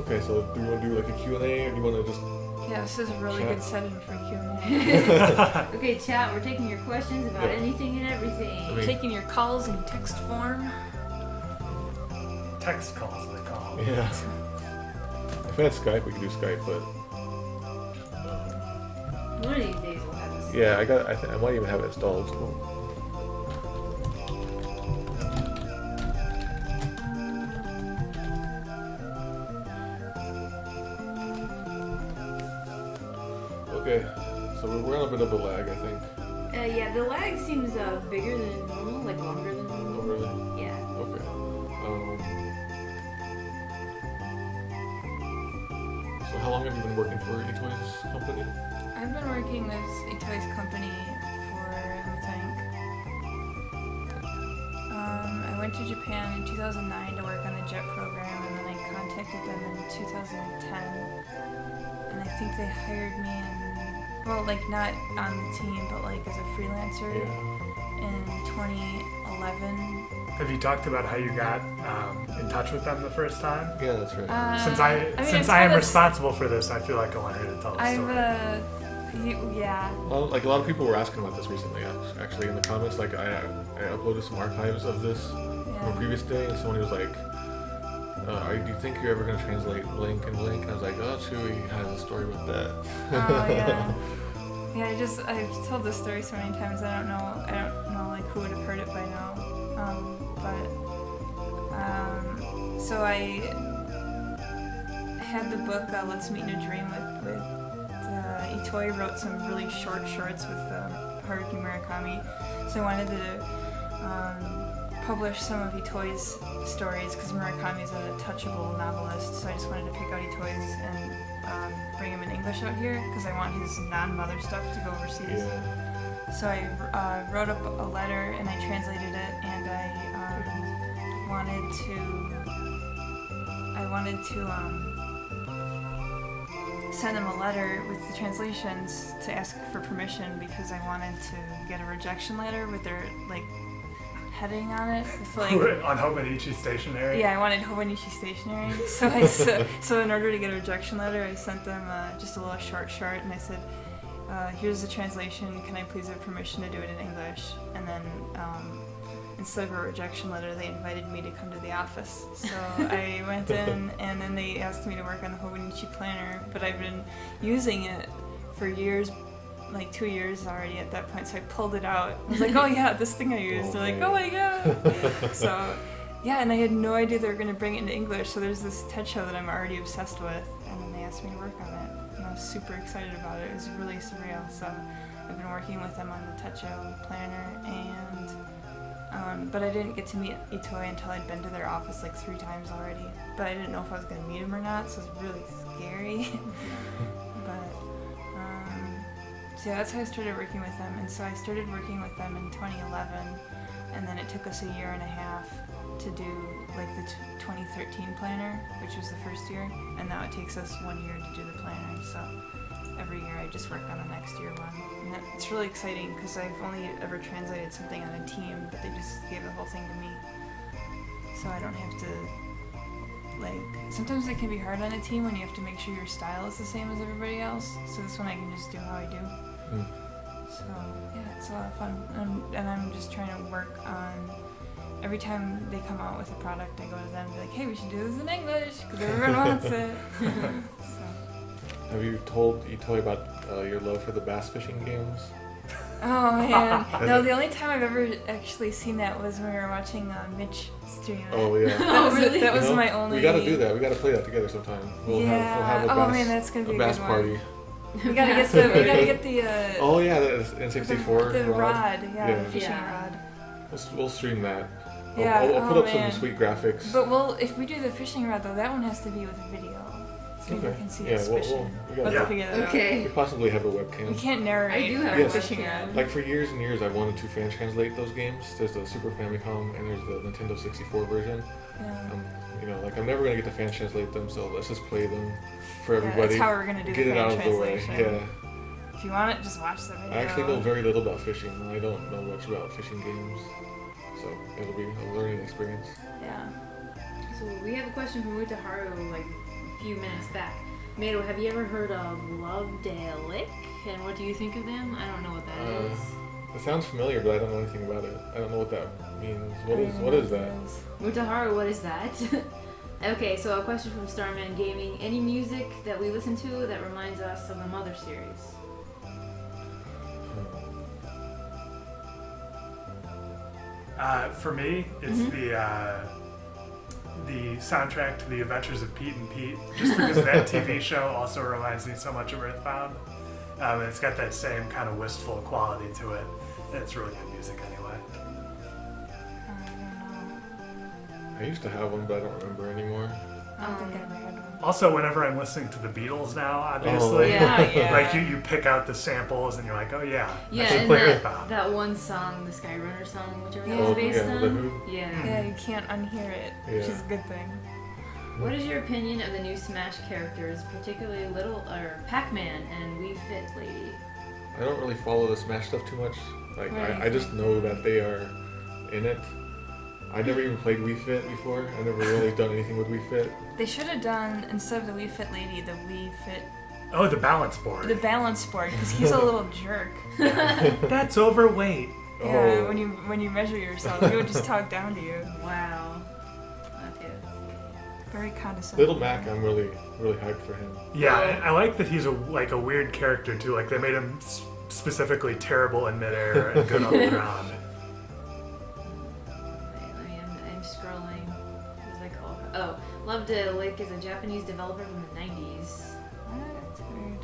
Okay, so do you want to do like a Q&A, or do you want to just... Yeah, this is a really Chat. good setting for Q&A. Okay, chat, we're taking your questions about anything and everything. mean- Taking your calls in text form. Text calls, they call them. Yeah. If we had Skype, we could do Skype, but... One of these days we'll have this. Yeah, I might even have it installed. Okay, so we're on a bit of a lag, I think. Yeah, the lag seems bigger than normal, like longer than Oh, normal. really? Yeah. Okay. So how long have you been working for eToys company? I've been working with a toys company for, let me think. I went to Japan in 2009 to work on a jet program, and then I contacted them in 2010. And I think they hired me well, like not on the team, but like as a freelancer in 2011. Have you talked about how you got in touch with them the first time? Yeah, that's right. Since I am responsible for this, I feel like I want her to tell the story. Yeah. Well, like a lot of people were asking about this recently, actually, in the comments. Like I uploaded some archives of this from a previous day, and somebody was like, do you think you're ever going to translate blank and blank? And I was like, oh, Chewy has a story with that. Oh yeah. Yeah, I've told this story so many times. I don't know like who would have heard it by now. So I had the book Let's Meet in a Dream with Itoi wrote some really short shorts with Haruki Murakami. So I wanted to publish some of Itoi's stories because Murakami is a touchable novelist. So I just wanted to pick out Itoi's and bring him in English out here because I want his non-mother stuff to go overseas. Yeah. So I wrote up a letter and I translated it, and I wanted to send them a letter with the translations to ask for permission because I wanted to get a rejection letter with their like heading on it. It's like on Hobonichi Stationery? Yeah, I wanted Hobonichi Stationery. So in order to get a rejection letter, I sent them just a little short, and I said, here's the translation, can I please have permission to do it in English? And then instead of a rejection letter, they invited me to come to the office. So I went in, and then they asked me to work on the Hobonichi planner, but I've been using it for years, like 2 years already at that point, so I pulled it out. I was like, oh yeah, this thing I used. They're like, oh my god. So yeah, and I had no idea they were going to bring it into English, so there's this TED show that I'm already obsessed with, and then they asked me to work on it, and I was super excited about it. It was really surreal. So I've been working with them on the TED show planner, and but I didn't get to meet Itoi until I'd been to their office like 3 times already, but I didn't know if I was going to meet him or not, so it was really scary. But so yeah, that's how I started working with them. And so I started working with them in 2011, and then it took us a year and a half to do like the 2013 planner, which was the first year, and now it takes us 1 year to do the planner. So every year I just work on the next year one, and it's really exciting because I've only ever translated something on a team, but they just gave the whole thing to me, so I don't have to sometimes it can be hard on a team when you have to make sure your style is the same as everybody else. So this one I can just do how I do. So yeah, it's a lot of fun, and I'm just trying to work on. Every time they come out with a product, I go to them and be like, hey, we should do this in English because everyone wants it. So. Have you told Itoi about your love for the bass fishing games? Oh man, no, the only time I've ever actually seen that was when we were watching Mitch stream it. Oh yeah. That was my only... We gotta do that, we gotta play that together sometime. We'll have a bass, man, that's gonna be a bass good party. One. We gotta get the oh yeah, the N64 the rod, the fishing Yeah. rod. We'll stream that. Yeah, I'll put up some sweet graphics. But if we do the fishing rod though, that one has to be with a video. So you can see us fishing. Let's figure that out. Okay. We possibly have a webcam. We can't narrate. I do have a a fishing webcam. rod. Like for years and years, I wanted to fan translate those games. There's the Super Famicom and there's the Nintendo 64 version. Yeah. I'm never gonna get to fan translate them, so let's just play them for everybody. That's how we're gonna do Get the it fan out of the way. translation. Yeah. If you want it, just watch the video. I actually know very little about fishing. I don't know much about fishing games, so it'll be a learning experience. Yeah. So we have a question from Utaharu, like few minutes back. Mado, have you ever heard of Lovedale? And what do you think of them? I don't know what that is. It sounds familiar, but I don't know anything about it. I don't know what that means. What is that? Mutaharu, what is that? Okay, so a question from Starman Gaming. Any music that we listen to that reminds us of the Mother series? For me, it's the soundtrack to The Adventures of Pete and Pete, just because that TV show also reminds me so much of EarthBound. It's got that same kind of wistful quality to it. And it's really good music anyway. I used to have one, but I don't remember anymore. I don't think I ever had one. Also, whenever I'm listening to the Beatles now, obviously, Yeah. like you pick out the samples and you're like, oh yeah, I should and play EarthBound. that one song, the Skyrunner song, whichever that Yeah. was based The on. Who? Yeah, you can't unhear it, which Yeah. is a good thing. What is your opinion of the new Smash characters, particularly Pac-Man and Wii Fit Lady? I don't really follow the Smash stuff too much. Like Right. I just know that they are in it. I never even played Wii Fit before. I never really done anything with Wii Fit. They should have done, instead of the Wii Fit Lady, the Wii Fit, Oh, the balance board. the balance board, because he's a little jerk. That's overweight. Yeah, Oh. when you measure yourself, he would just talk down to you. Wow. Okay. Very condescending. Little Mac, I'm really hyped for him. Yeah, and I like that he's a weird character too. Like they made him specifically terrible in midair and good on the ground. I'm scrolling. There's like Lovedale is a Japanese developer from the 90s. That's weird.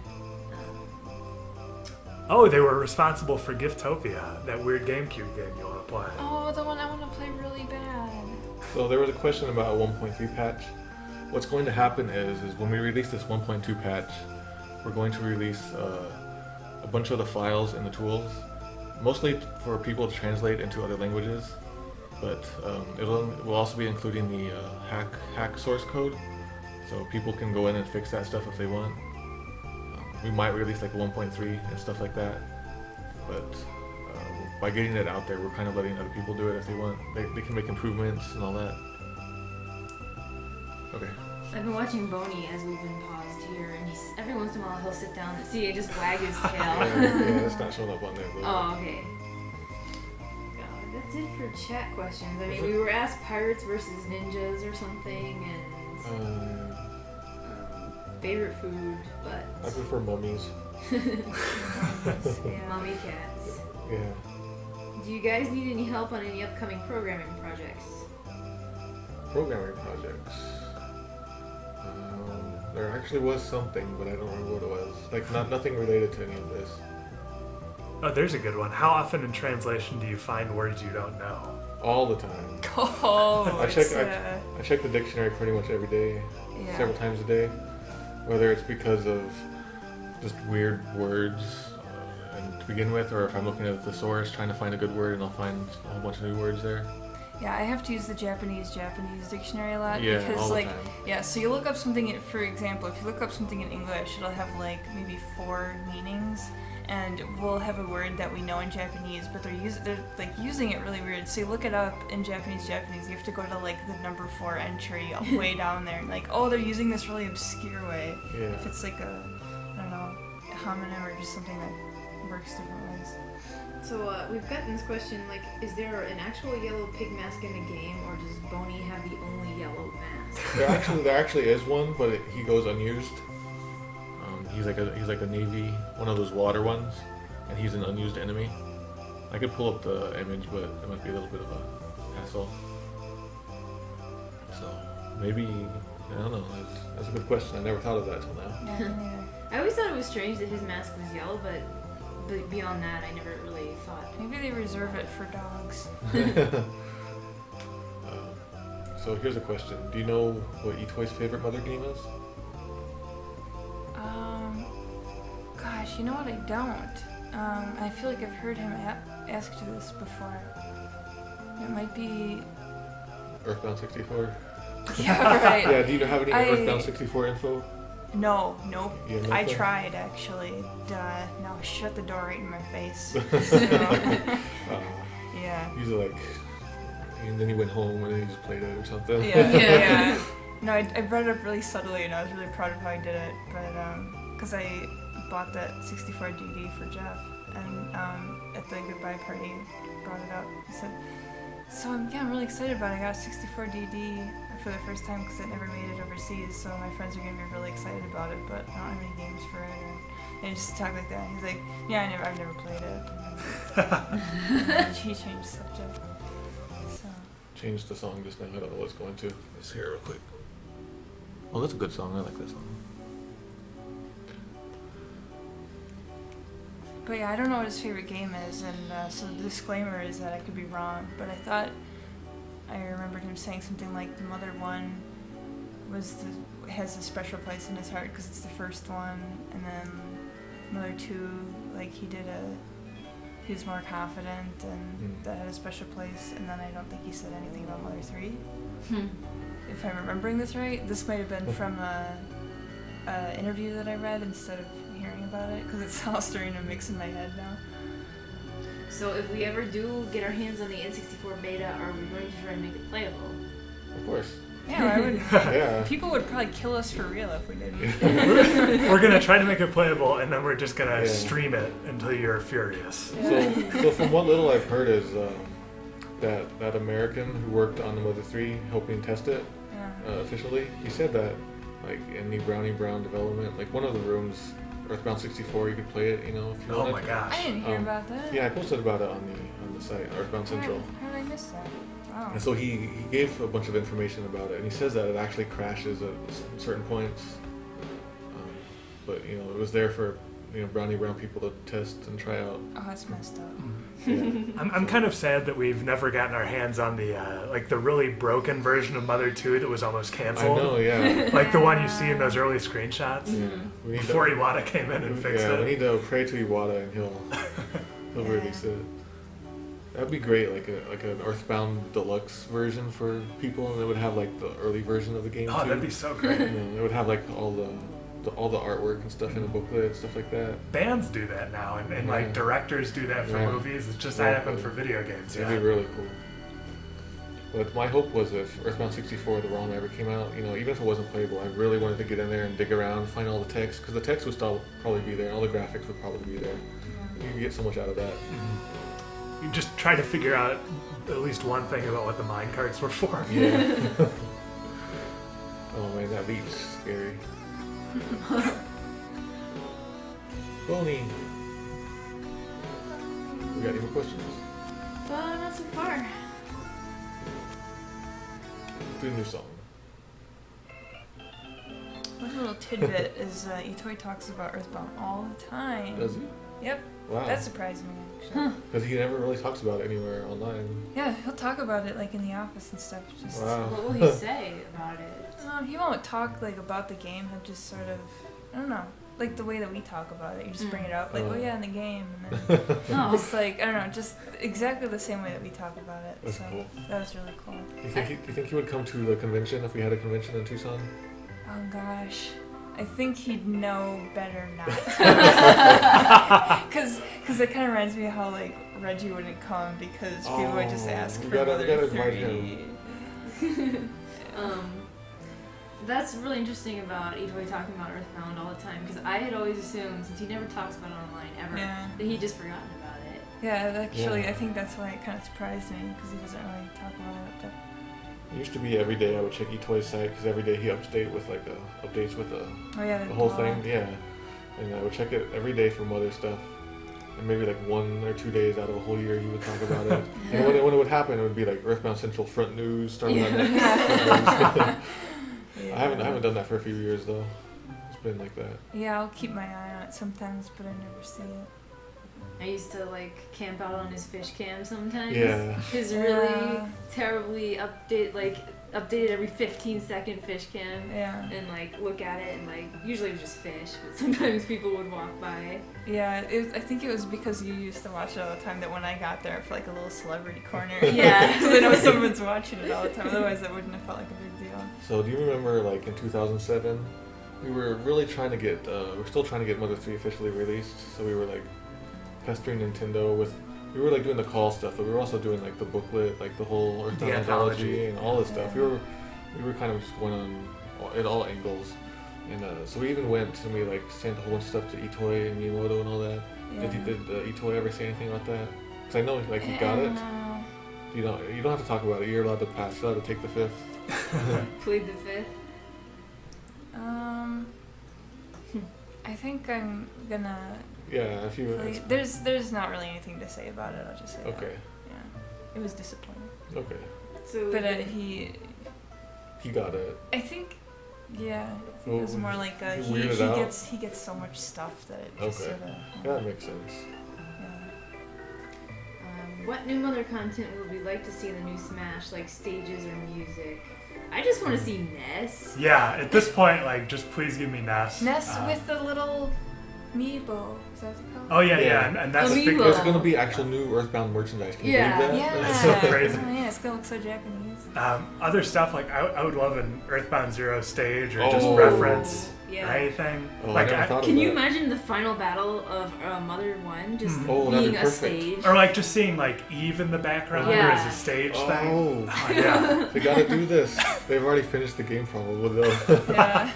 Oh, they were responsible for Giftopia, that weird GameCube game you want to play. Oh, the one I want to play really bad. So there was a question about a 1.3 patch. What's going to happen is when we release this 1.2 patch, we're going to release a bunch of the files in the tools, mostly for people to translate into other languages. But we'll also be including the hack source code, so people can go in and fix that stuff if they want. We might release like a 1.3 and stuff like that, but by getting it out there, we're kind of letting other people do it if they want. They can make improvements and all that. Okay. I've been watching Boney as we've been paused here, and every once in a while he'll sit down and see, just wag his tail. Yeah, that's not showing up on there. Though. Oh, okay. That's it for chat questions. I mean, we were asked pirates versus ninjas or something, and favorite food, but I prefer mummies. mommy cats. Yeah. Do you guys need any help on any upcoming programming projects? Programming projects. There actually was something, but I don't remember what it was. Like nothing related to any of this. Oh, there's a good one. How often in translation do you find words you don't know? All the time. Oh, I check the dictionary pretty much every day, several times a day. Whether it's because of just weird words and to begin with, or if I'm looking at the thesaurus trying to find a good word and I'll find a whole bunch of new words there. Yeah, I have to use the Japanese dictionary a lot because all the like time. so you look up something for example, if you look up something in English, it'll have like maybe 4 meanings, and we'll have a word that we know in Japanese, but they're like using it really weird. So you look it up in Japanese, you have to go to like the number 4 entry way down there, and like, oh, they're using this really obscure way. Yeah. If it's like a homonym or just something that works different ways. So we've gotten this question, like, is there an actual yellow pig mask in the game, or does Boney have the only yellow mask? There actually is one, but he goes unused. He's like a navy, one of those water ones, and he's an unused enemy. I could pull up the image, but it might be a little bit of a hassle. So maybe, I don't know. That's a good question. I never thought of that till now. Yeah, me neither. I always thought it was strange that his mask was yellow, but beyond that, I never really thought. Maybe they reserve it for dogs. So here's a question. Do you know what Itoi's favorite mother game is? Gosh, you know what, I don't. I feel like I've heard him asked this before. It might be... EarthBound 64? Yeah, right. Yeah, do you have any EarthBound 64 info? No, nope. You have I nothing? tried, actually. No, shut the door right in my face. Yeah. He's like, and then he went home and then he just played it or something. Yeah. No, I brought it up really subtly, and I was really proud of how I did it. But because I bought that 64 DD for Jeff, and at the goodbye party, brought it up. He said, "So I'm really excited about it. I got a 64 DD for the first time because it never made it overseas. So my friends are gonna be really excited about it, but I don't have any games for it." And just talk like that. He's like, "Yeah, I've never played it." And he changed the subject. So. Changed the song just now. I don't know what's going to. Let's hear it real quick. Oh, that's a good song. I like that song. But yeah, I don't know what his favorite game is, and so the disclaimer is that I could be wrong, but I thought I remembered him saying something like the Mother 1 has a special place in his heart because it's the first one, and then Mother 2, like he was more confident, and that had a special place, and then I don't think he said anything about Mother 3. If I'm remembering this right, this might have been from a interview that I read instead of hearing about it, because it's all starting to mix in my head now. So if we ever do get our hands on the N64 beta, are we going to try and make it playable? Of course. Yeah, I would. Yeah. People would probably kill us for real if we did. We're gonna try to make it playable, and then we're just gonna stream it until you're furious. So from what little I've heard is that American who worked on the Mother 3 helping test it officially, he said that like in the Brownie Brown development, like one of the rooms, EarthBound 64, you could play it, you know, if you wanted. Oh my gosh. I didn't hear about that. Yeah, I posted about it on the site, EarthBound Central. How did I miss that? Wow. And so he gave a bunch of information about it, and he says that it actually crashes at certain points. But you know, it was there for Brownie Brown people to test and try out. Oh, that's messed up. Yeah. I'm kind of sad that we've never gotten our hands on the the really broken version of Mother 2 that was almost I canceled. know, yeah. Like the one you see in those early screenshots. Yeah. Before Iwata came in and fixed it. We need to pray to Iwata, and he'll release it. That'd be great, like an EarthBound deluxe version for people, and it would have like the early version of the game Oh, too. that'd be so great. It would have like all the artwork and stuff in a booklet, stuff like that. Bands do that now, and like directors do that for movies. It's just not happened for video games. That'd be really cool. But my hope was if EarthBound 64, the ROM ever came out, even if it wasn't playable, I really wanted to get in there and dig around, find all the text, because the text would still probably be there, all the graphics would probably be there. You can get so much out of that. You just try to figure out at least one thing about what the minecarts were for. Yeah. Oh man, that beat's scary. Bonnie. We got any more questions? Not so far. Do a new song. One little tidbit is Itoi talks about EarthBound all the time. Does he? Yep. Wow. That surprised me, actually. Because he never really talks about it anywhere online. Yeah, he'll talk about it like in the office and stuff. Just Wow. What will he say about it? He won't talk like about the game. He'll just sort of, I don't know, like the way that we talk about it. You just bring it up, like, oh yeah, in the game, and then just like I don't know, just exactly the same way that we talk about it. That's so cool. That was really cool. You think he would come to the convention if we had a convention in Tucson? Oh gosh. I think he'd know better not. Because it kind of reminds me of how like Reggie wouldn't come because people would just ask for Mother 3. That's really interesting about Itoi talking about EarthBound all the time, because I had always assumed, since he never talks about it online ever, that he'd just forgotten about it. Yeah, actually, I think that's why it kind of surprised me, because he doesn't really talk about it. But It used to be every day I would check Itoi's site, because every day he updates with the whole thing. Yeah, and I would check it every day for Mother stuff. And maybe like 1 or 2 days out of a whole year he would talk about it. And when it would happen, it would be like EarthBound Central front news, starting on that. I haven't done that for a few years though. It's been like that. yeah, I'll keep my eye on it sometimes, but I never see it. I used to like camp out on his fish cam sometimes. Yeah. His really terribly updated every 15-second fish cam. Yeah. And like look at it, and like usually it was just fish, but sometimes people would walk by. Yeah, I think it was because you used to watch it all the time that when I got there for like a little celebrity corner. Yeah. Because I know someone's watching it all the time. Otherwise, that wouldn't have felt like a big deal. So do you remember like in 2007, we were really trying to get, we're still trying to get Mother 3 officially released. So we were like pestering Nintendo with, we were like doing the call stuff, but we were also doing like the booklet, like the whole EarthBound anthology and all this stuff. We were we were kind of just going on at all angles, and so we even went and we like sent a whole bunch of stuff to Itoi and Miyamoto and all that. Yeah. Did Itoi ever say anything about that? Because I know like he got it. You don't have to talk about it. You're allowed to pass. You're allowed to take the 5th. Plead the 5th. I think I'm gonna. Yeah, if you. There's not really anything to say about it. I'll just say. Okay. That. Yeah, it was disappointing. Okay. So, But he got it. I think. Yeah, I think Oh, it was more like he he weirded out? gets so much stuff that it just Okay. sort of. Yeah, that makes sense. Yeah. what new mother content would we like to see in the new Smash, like stages or music? I just want to see Ness. Yeah, at this point, like, just please give me Ness. Ness with the little Meebo. Is that what it's called? Oh yeah, Yeah. and that's Amiibo. big. There's gonna be actual new EarthBound merchandise. Can you Yeah. believe that? Yeah. That's so crazy. Oh, yeah, it's gonna look so Japanese. Other stuff like I would love an EarthBound Zero stage or just Oh. reference Yeah. or anything. Oh, like I never thought of Can you that. imagine the final battle of Mother 1 just Oh, that'd being be a perfect. stage? or like just seeing like Eve in the background Yeah. as a stage thing. Oh, Oh, yeah. they gotta do this. They've already finished the game probably though. Yeah.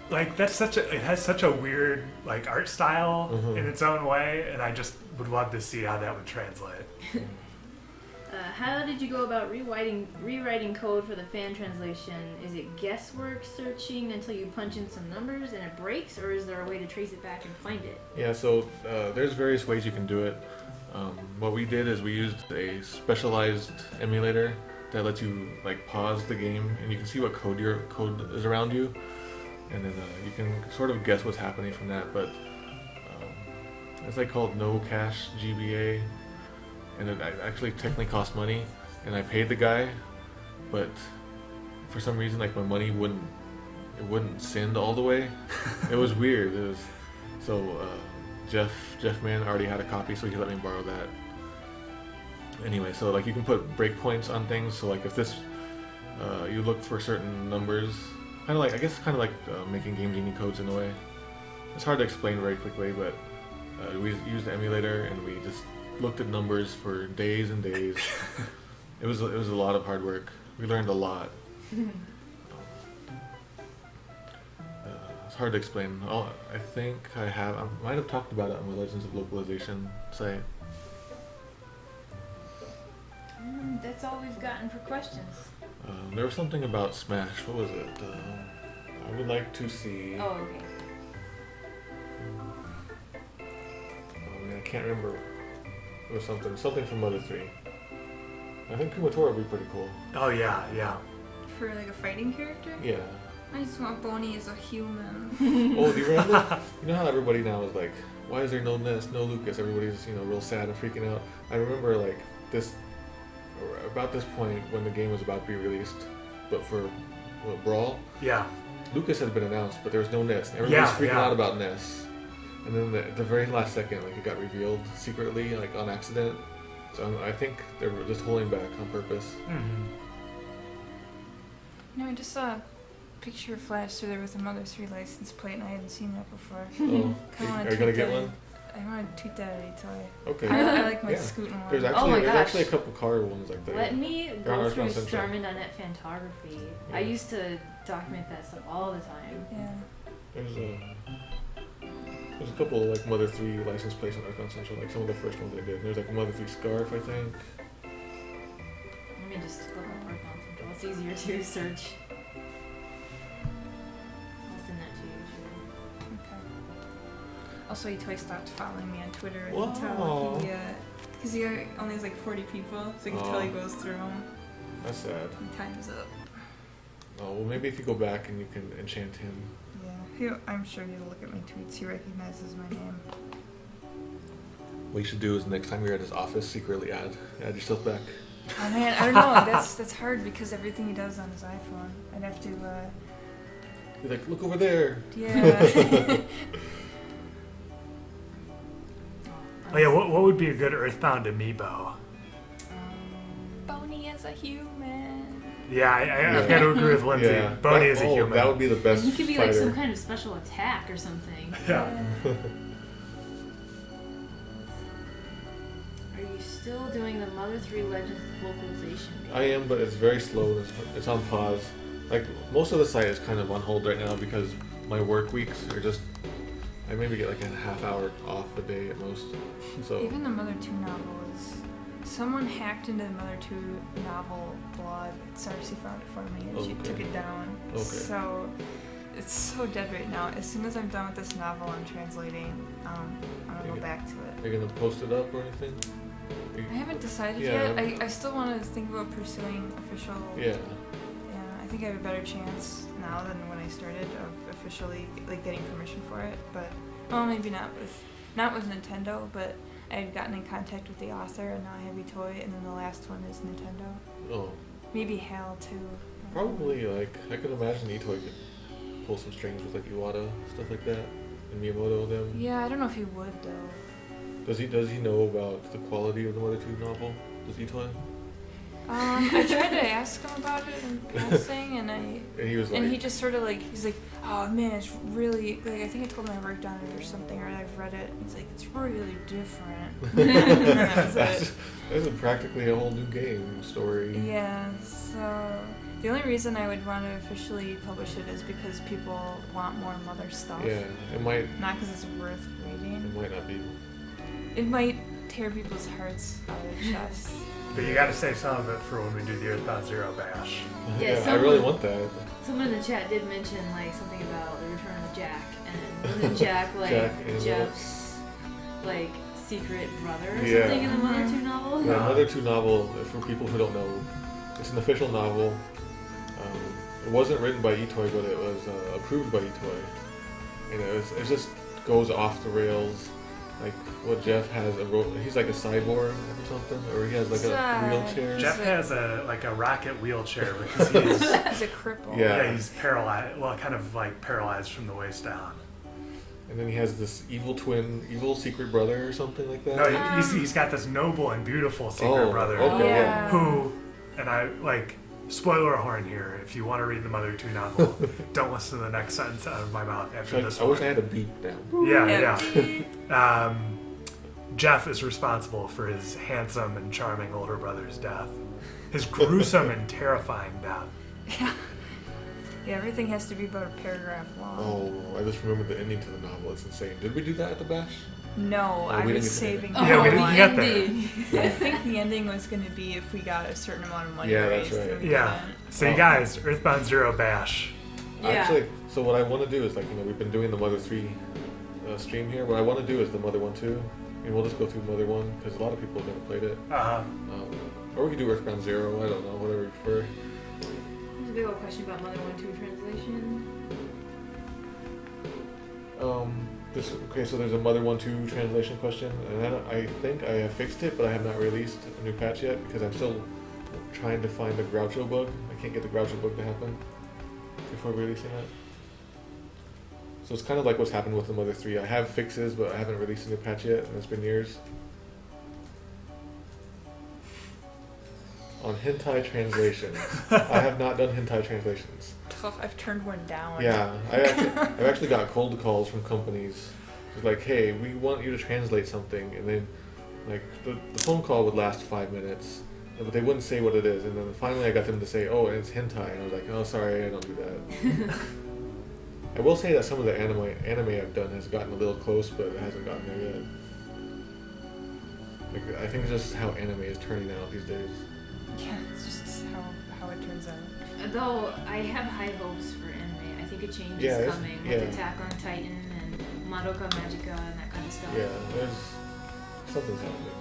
Like it has such a weird like art style Mhm. in its own way, and I just would love to see how that would translate. How did you go about rewriting code for the fan translation? Is it guesswork searching until you punch in some numbers and it breaks, or is there a way to trace it back and find it? Yeah, so there's various ways you can do it. What we did is we used a specialized emulator that lets you like pause the game and you can see what code is around you, and then you can sort of guess what's happening from that. But it's like called no cache GBA, and it actually technically cost money, and I paid the guy, but for some reason like my money wouldn't send all the way. It was weird. It was so. Jeff Man already had a copy, so he let me borrow that. Anyway, so like you can put breakpoints on things. So like if this, you look for certain numbers, kind of like making Game Genie codes in a way. It's hard to explain very quickly, but we used the emulator and we just looked at numbers for days and days. It was a lot of hard work. We learned a lot. It's hard to explain. I think I might have talked about it on the Legends of Localization site. That's all we've gotten for questions. There was something about Smash. What was it? I would like to see. Oh, okay. I can't remember. It was something from Mother 3. I think Kumatora would be pretty cool. Oh yeah, yeah. For like a fighting character? Yeah. I just want Boney as a human. Oh, do you remember? You know how everybody now is like, why is there no Ness, no Lucas? Everybody's real sad and freaking out. I remember like about this point when the game was about to be released, but for Brawl, Yeah. Lucas had been announced, but there was no Ness. Everybody was freaking out about Ness. And then the very last second, like it got revealed secretly, like on accident. So I think they were just holding back on purpose. I just saw a picture flash through there with a Mother 3 license plate, and I hadn't seen that before. Oh, are you gonna get one? I want to tweet that at Itoi. Okay. I like my Yeah. Scootin' one. There's my actually a gosh. couple card ones like that. Let me They're on go through EarthBound Central. Starman.net Phantography. Yeah. I used to document that stuff all the time. Yeah. There's a couple like Mother 3 license plates on EarthBound Central, like some of the first ones I did. There's like a Mother 3 Scarf, I think. Let me just look up EarthBound Central. It's easier to search. I'll send that to you. Sure. Okay. Also, Itoi stopped following me on Twitter. I Wow. can tell because he only has like 40 people, so you can tell he goes through them. That's sad. And time's up. Oh, well, maybe if you go back and you can enchant him. Yeah. I'm sure he'll look at my tweets. He recognizes my name. What you should do is next time you're at his office, secretly add yourself back. Oh man, I don't know. That's hard because everything he does on his iPhone. I'd have to. You're like, look over there. Yeah. Oh yeah, what would be a good EarthBound amiibo? Boney as a human. Yeah, I've got to agree with Lindsay. Yeah. Boney is a human. That would be the best He could be fighter. like some kind of special attack or something. Yeah. Are you you still doing the Mother 3 Legends vocalization? I am, but it's very slow. It's on pause. Like, most of the site is kind of on hold right now because my work weeks are just... I maybe get like a half hour off a day at most. So Even the Mother 2 novel is... Someone hacked into the Mother 2 novel blog. Sarcy found it for me and she Okay. took it down. Okay. So... It's so dead right now. As soon as I'm done with this novel I'm translating, I'm gonna go back to it. Are you gonna post it up or anything? I haven't decided Yeah. yet. I still want to think about pursuing official... Yeah. I think I have a better chance now than when I started of officially like getting permission for it. But well, maybe not with Nintendo, but I had gotten in contact with the author, and now I have eToy, and then the last one is Nintendo. Oh. Maybe HAL too. Probably, like, I could imagine eToy could pull some strings with, like, Iwata, stuff like that, and Miyamoto, them. Yeah, I don't know if he would, though. Does he know about the quality of the Mother 2 novel? Does eToy? I tried to ask him about it in passing, and he was like... he just sort of like, he's like, oh man, it's really, like, I think I told him I worked on it or something, or I've read it. He's like, it's really different. That's practically a whole new game story. Yeah, so the only reason I would want to officially publish it is because people want more Mother stuff. Yeah, it might... Not because it's worth reading. It might not be... It might tear people's hearts out of their chests. But you gotta save some of it for when we do the EarthBound Zero bash. Yeah, I really want that. Someone in the chat did mention like something about the return of Jack, and wasn't Jack like Jack and Jeff's like secret brother or Yeah. something in the Mother 2 novel? The Mother 2 novel, for people who don't know, it's an official novel. It wasn't written by eToy, but it was approved by eToy. And it just goes off the rails. Like what Jeff has he's like a cyborg or something, or he has like a wheelchair. Jeff has a rocket wheelchair because he's He's a cripple. Yeah. he's paralyzed. Well, kind of like paralyzed from the waist down. And then he has this evil secret brother or something like that. No, he's got this noble and beautiful secret brother Okay, Yeah. who, and I like spoiler horn here. If you want to read the Mother 2 novel, don't listen to the next sentence out of my mouth after this I one. wish I had a beat down. Yeah. Jeff is responsible for his handsome and charming older brother's death. His gruesome and terrifying death. Yeah, everything has to be about a paragraph long. Oh, I just remembered the ending to the novel. It's insane. Did we do that at the bash? No, I we was didn't get to saving Oh, Yeah, we that didn't one. get there. ending. I think the ending was going to be if we got a certain amount of money Yeah, that's raised. right. and we Yeah. didn't. So you guys, EarthBound Zero bash. Yeah. Actually, so what I want to do is, like, we've been doing the Mother 3 stream here. What I want to do is the Mother 1 too. And we'll just go through Mother 1 because a lot of people have never played it. Or we could do EarthBound Zero. I don't know, whatever you prefer. There's a big old question about Mother 1 2 translation. Okay, so there's a Mother 1-2 translation question, and I think I have fixed it, but I have not released a new patch yet because I'm still trying to find the Groucho bug. I can't get the Groucho bug to happen before releasing it. So it's kind of like what's happened with the Mother 3. I have fixes, but I haven't released a new patch yet, and it's been years. On hentai translations. I have not done hentai translations. Oh, I've turned one down. Yeah, I've actually got cold calls from companies. It's like, hey, we want you to translate something, and then like the phone call would last 5 minutes, but they wouldn't say what it is, and then finally I got them to say, oh, it's hentai, and I was like, oh, sorry, I don't do that. I will say that some of the anime I've done has gotten a little close, but it hasn't gotten there yet. Like, I think it's just how anime is turning out these days. Yeah, it's just how it turns out. Though I have high hopes for anime. I think a change Yeah, is it's- coming yeah. with Attack on Titan and Madoka Magica and that kind of stuff. Yeah, there's something's happening.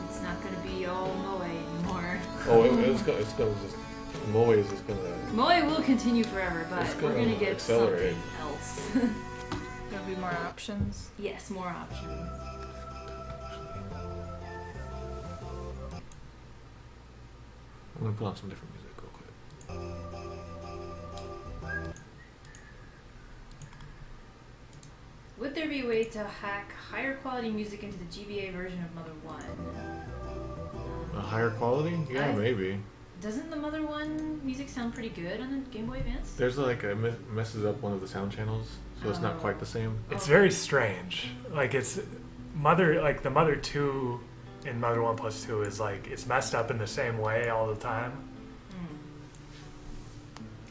It's not going to be all Moe anymore. Oh, it's gonna just Moe is just gonna. Moe will continue forever, but It's we're gonna going to get accelerate. something else. There'll be more options. Yes, more options. I'm gonna put on some different music real quick. Would there be a way to hack higher quality music into the GBA version of Mother 1? A higher quality? Yeah, I- maybe. Doesn't the Mother 1 music sound pretty good on the Game Boy Advance? There's like it messes up one of the sound channels, so it's not Oh. quite the same. It's very strange. Like it's the Mother 2 in Mother 1 plus 2 is like, it's messed up in the same way all the time.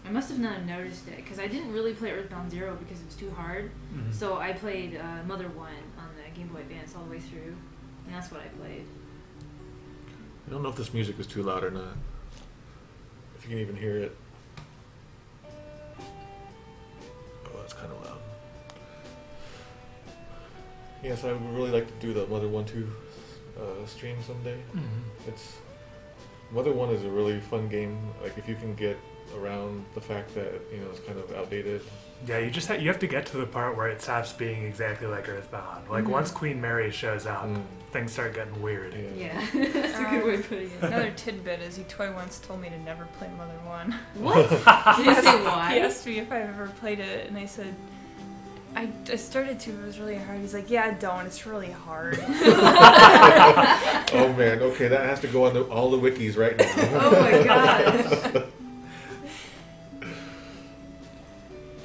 I must have not noticed it because I didn't really play EarthBound 0 because it was too hard. Mhm. So I played Mother 1 on the Game Boy Advance all the way through, and that's what I played. I don't know if this music is too loud or not. If you can even hear it. Oh, that's kind of loud. Yeah, so I would really like to do the Mother 1-2 stream someday. It's Mother 1 is a really fun game. Like if you can get around the fact that it's kind of outdated. Yeah, you have to get to the part where it stops being exactly like EarthBound. Like once Queen Mary shows up, things start getting weird. Yeah, that's a good way of putting it. Another tidbit is Toy once told me to never play Mother 1. What? Did you say why? He asked me if I ever played it, and I said, I started to, it was really hard. He's like, yeah, don't, it's really hard. Oh man, okay, that has to go on all the wikis right now. Oh my gosh.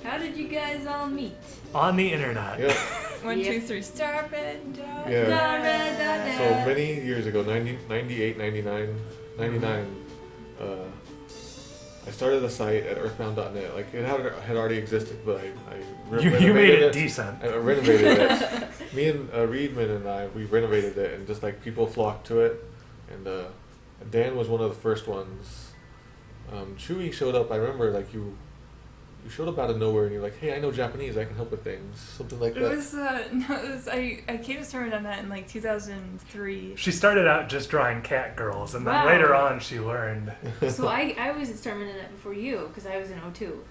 How did you guys all meet? On the internet. Yep. 1, 2, 3, stop it. Yeah. So many years ago, 98, 99, I started a site at earthbound.net. Like it had already existed, but You made it decent. I renovated it. Me and Reedman and I, we renovated it, and just like people flocked to it. And Dan was one of the first ones. Chewy showed up. I remember like you showed up out of nowhere, and you're like, "Hey, I know Japanese. I can help with things." Something like that. I came to Starman.net in like 2003. She started out just drawing cat girls, and then Wow. later on she learned. So I was at Starman.net before you because I was in 02.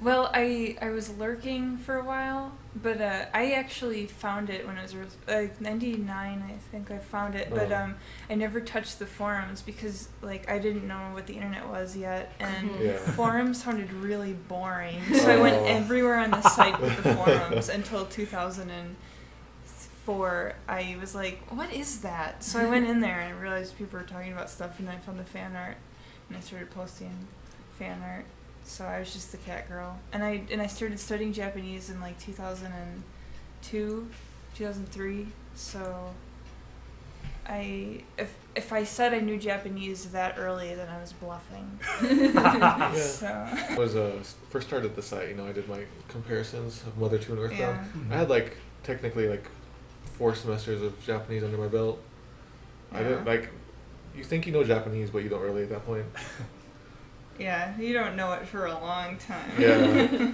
Well, I was lurking for a while, but I actually found it when it was like 99, I think I found it. But I never touched the forums because like I didn't know what the internet was yet, and forums sounded really boring. So I went everywhere on the site with the forums until 2004. I was like, what is that? So I went in there and I realized people were talking about stuff, and then I found the fan art, and I started posting fan art. So I was just the cat girl, and I started studying Japanese in like 2002, 2003. So if I said I knew Japanese that early, then I was bluffing. So I was first started the site. I did my comparisons of Mother 2 and EarthBound. Yeah. I had like technically like 4 semesters of Japanese under my belt. I didn't like. You think you know Japanese, but you don't really at that point. yeah, you don't know it for a long time. Yeah.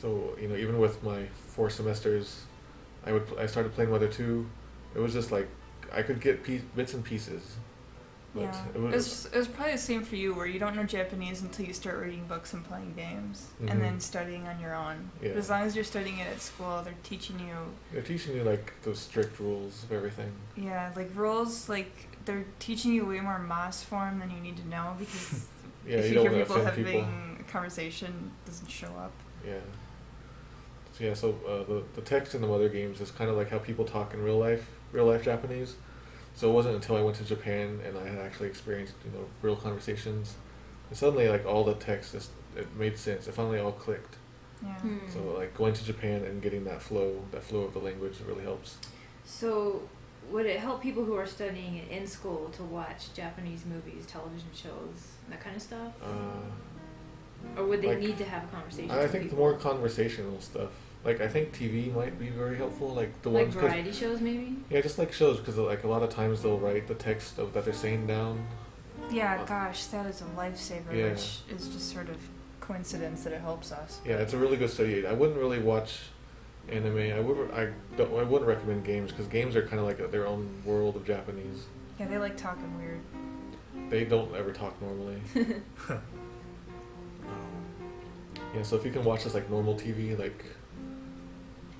So even with my 4 semesters, I started playing Mother 2. It was just like I could get bits and pieces. But Yeah, it was probably the same for you, where you don't know Japanese until you start reading books and playing games, and then studying on your own. Yeah. But as long as you're studying it at school, they're teaching you like those strict rules of everything. Yeah, like rules, like they're teaching you way more mass form than you need to know, because Yeah, if you you don't hear want to people offend having people. a conversation, it doesn't show up. Yeah. So the text in the Mother games is kind of like how people talk in real life Japanese. So it wasn't until I went to Japan and I had actually experienced real conversations, and suddenly like all the text it made sense. It finally all clicked. Yeah. So like going to Japan and getting that flow of the language really helps. So, would it help people who are studying it in school to watch Japanese movies, television shows, that kind of stuff? Or would they need to have a conversation? I think the more conversational stuff. Like I think TV might be very helpful. Like the ones variety shows, maybe. Yeah, just like shows, because like a lot of times they'll write the text that they're saying down. Yeah, gosh, that is a lifesaver, Yeah. which is just sort of coincidence that it helps us. Yeah, it's a really good study aid. I wouldn't really watch anime. I wouldn't recommend games, because games are kind of like their own world of Japanese. Yeah, they like talking weird. They don't ever talk normally. Yeah, so if you can watch this like normal TV, like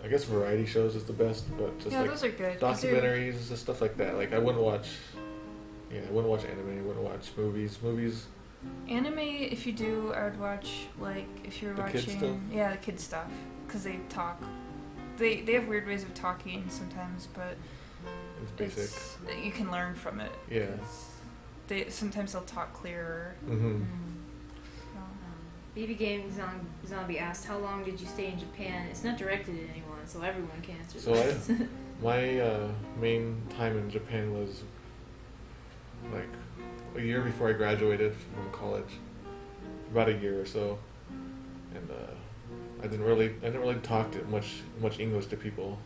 I guess variety shows is the best, but just like those are good. documentaries and stuff like that. Like I wouldn't watch anime. I wouldn't watch movies. Anime, if you do, I would watch, like, if you're The watching... kid stuff? Yeah, the kid stuff. Because they talk. They have weird ways of talking sometimes, but It's basic. you can learn from it. Yeah. Sometimes they'll talk clearer. Mm-hmm. So. BB Game Zombie asked, how long did you stay in Japan? It's not directed at anyone. one, so everyone can answer So this. my main time in Japan was like a year before I graduated from college, about a year or so, and I didn't really talk to much English to people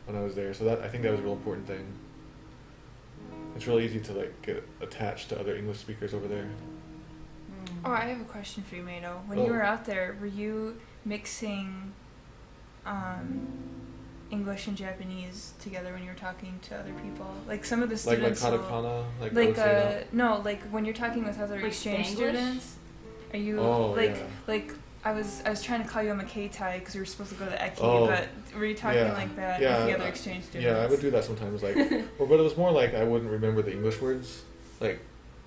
when I was there. So I think that was a real important thing. It's really easy to like get attached to other English speakers over there. Oh, I have a question for you, Mato. When Oh. you were out there, were you mixing English and Japanese together when you were talking to other people? Like some of the Like students. katakana, like I would say that. No, like when you're talking with other Like exchange Spanglish? students. Are you Oh, like yeah. like I was trying to call you a Makeitai because we were supposed to go to the Eki, Oh, but were you talking yeah. like that Yeah, with the other exchange students? Yeah, I would do that sometimes. Like, well, but it was more like I wouldn't remember the English words. Like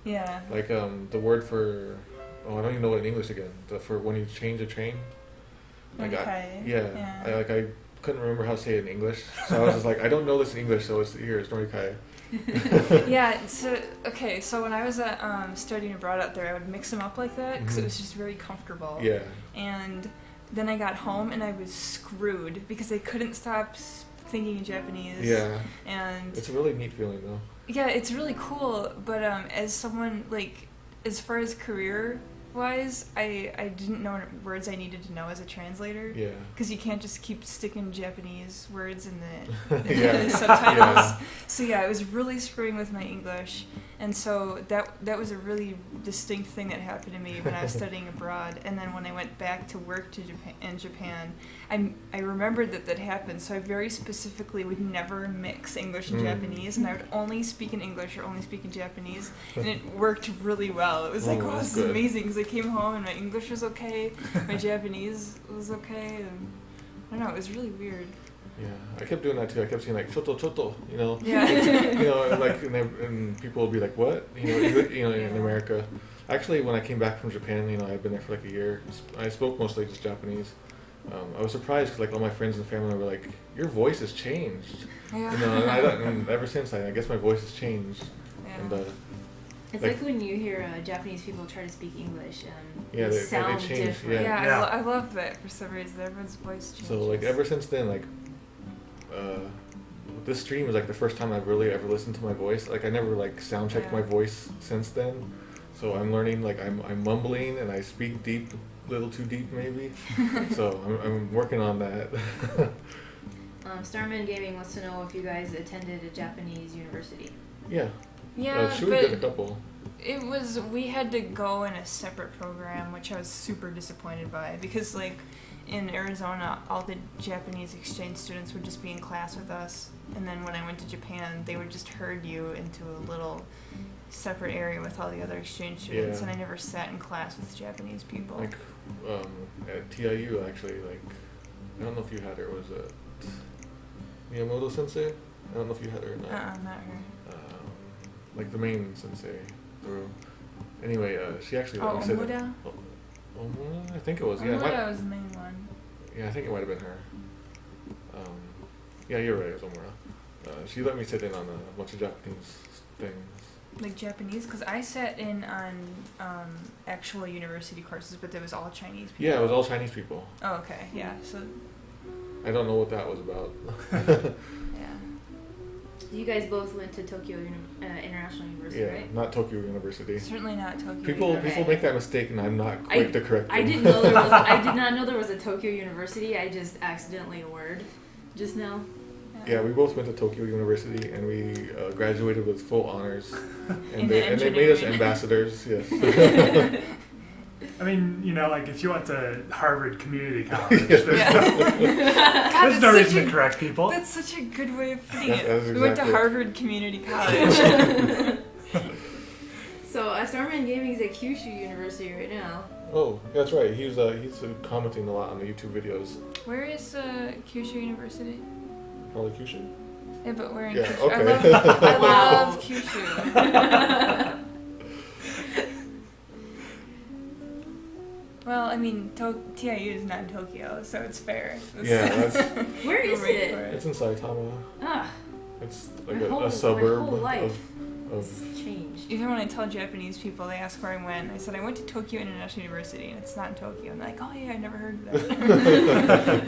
Yeah. the word for I don't even know what in English again. For when you change a train. Like Okay. I couldn't remember how to say it in English, so I was just like, I don't know this in English, so it's Norikai. Yeah, so when I was studying abroad out there, I would mix them up like that because it was just very comfortable. Yeah. And then I got home and I was screwed because I couldn't stop thinking in Japanese. Yeah. And It's a really neat feeling though. yeah, it's really cool, but as someone, like, as far as career wise, I didn't know what words I needed to know as a translator. Yeah. Because you can't just keep sticking Japanese words in the, Yeah. the subtitles. Yeah. So yeah, I was really screwing with my English, and so that was a really distinct thing that happened to me when I was studying abroad. And then when I went back to work in Japan, I remembered that happened. So I very specifically would never mix English and Japanese, and I would only speak in English or only speak in Japanese, and it worked really well. It was like, Oh, oh, that's this is good. amazing, because I came home and my English was okay, my Japanese was okay, and I don't know, it was really weird. Yeah. I kept doing that too. I kept saying like choto, you know. Yeah. You know, and like and people would be like, "What?" You know, in America. Actually, when I came back from Japan, you know, I'd been there for like a year. I spoke mostly just Japanese. I was surprised because like all my friends and family were like, "Your voice has changed." Yeah. You know, and ever since I guess my voice has changed. Yeah. And It's like when you hear Japanese people try to speak English, Yeah, they they sound change, different. yeah. Yeah, I love that for some reason. Everyone's voice changes. so like ever since then, like this stream is like the first time I've really ever listened to my voice. Like I never like sound checked Yeah. my voice since then. So I'm learning, like I'm mumbling and I speak deep, a little too deep maybe. So I'm working on that. Starman Gaming wants to know if you guys attended a Japanese university. Yeah. Yeah, Shui did a couple. we had to go in a separate program, which I was super disappointed by, because like in Arizona, all the Japanese exchange students would just be in class with us, and then when I went to Japan, they would just herd you into a little separate area with all the other exchange students, Yeah. and I never sat in class with Japanese people. Like at TIU actually, like I don't know if you had her. Was it Miyamoto Sensei? I don't know if you had her or not. Not her. Like the main sensei. Anyway, she actually let Oh, me sit. Omuda? Omuda? I think it was. Yeah, Omuda was the main one. yeah, I think it might have been her. Yeah, you're right. It was Omura. She let me sit in on a bunch of Japanese things. Like Japanese, because I sat in on actual university courses, but there was all Chinese people. Yeah, it was all Chinese people. Oh, okay. Yeah. So, I don't know what that was about. yeah. You guys both went to Tokyo International University, Yeah, right? not Tokyo University. Certainly not Tokyo. People University. make that mistake, and I'm not quick to correct them. I didn't know there was. I did not know there was a Tokyo University. I just accidentally a word just now. Yeah, we both went to Tokyo University, and we graduated with full honors, and In they made us engineering. ambassadors. Yes. I mean, you know, like if you went to Harvard Community College, Yeah. there's, Yeah. God, there's no that's reason such to correct people. That's such a good way of putting That it. is We went to exactly it. Harvard Community College. So Starman Gaming is at Kyushu University right now. Oh, that's right. He's commenting a lot on the YouTube videos. Where is Kyushu University? Probably Kyushu. Yeah, but where in Yeah, Kyushu? okay. I Wow. love Kyushu. Well, I mean, TIU is not in Tokyo, so it's fair. Yeah, that's Where is Wait it? for it. it's in Saitama. Ah, It's like My whole a suburb life of it's changed. Even when I tell Japanese people, they ask where I went. I said I went to Tokyo International University, and it's not in Tokyo. And they're like, "Oh yeah, I never heard of that."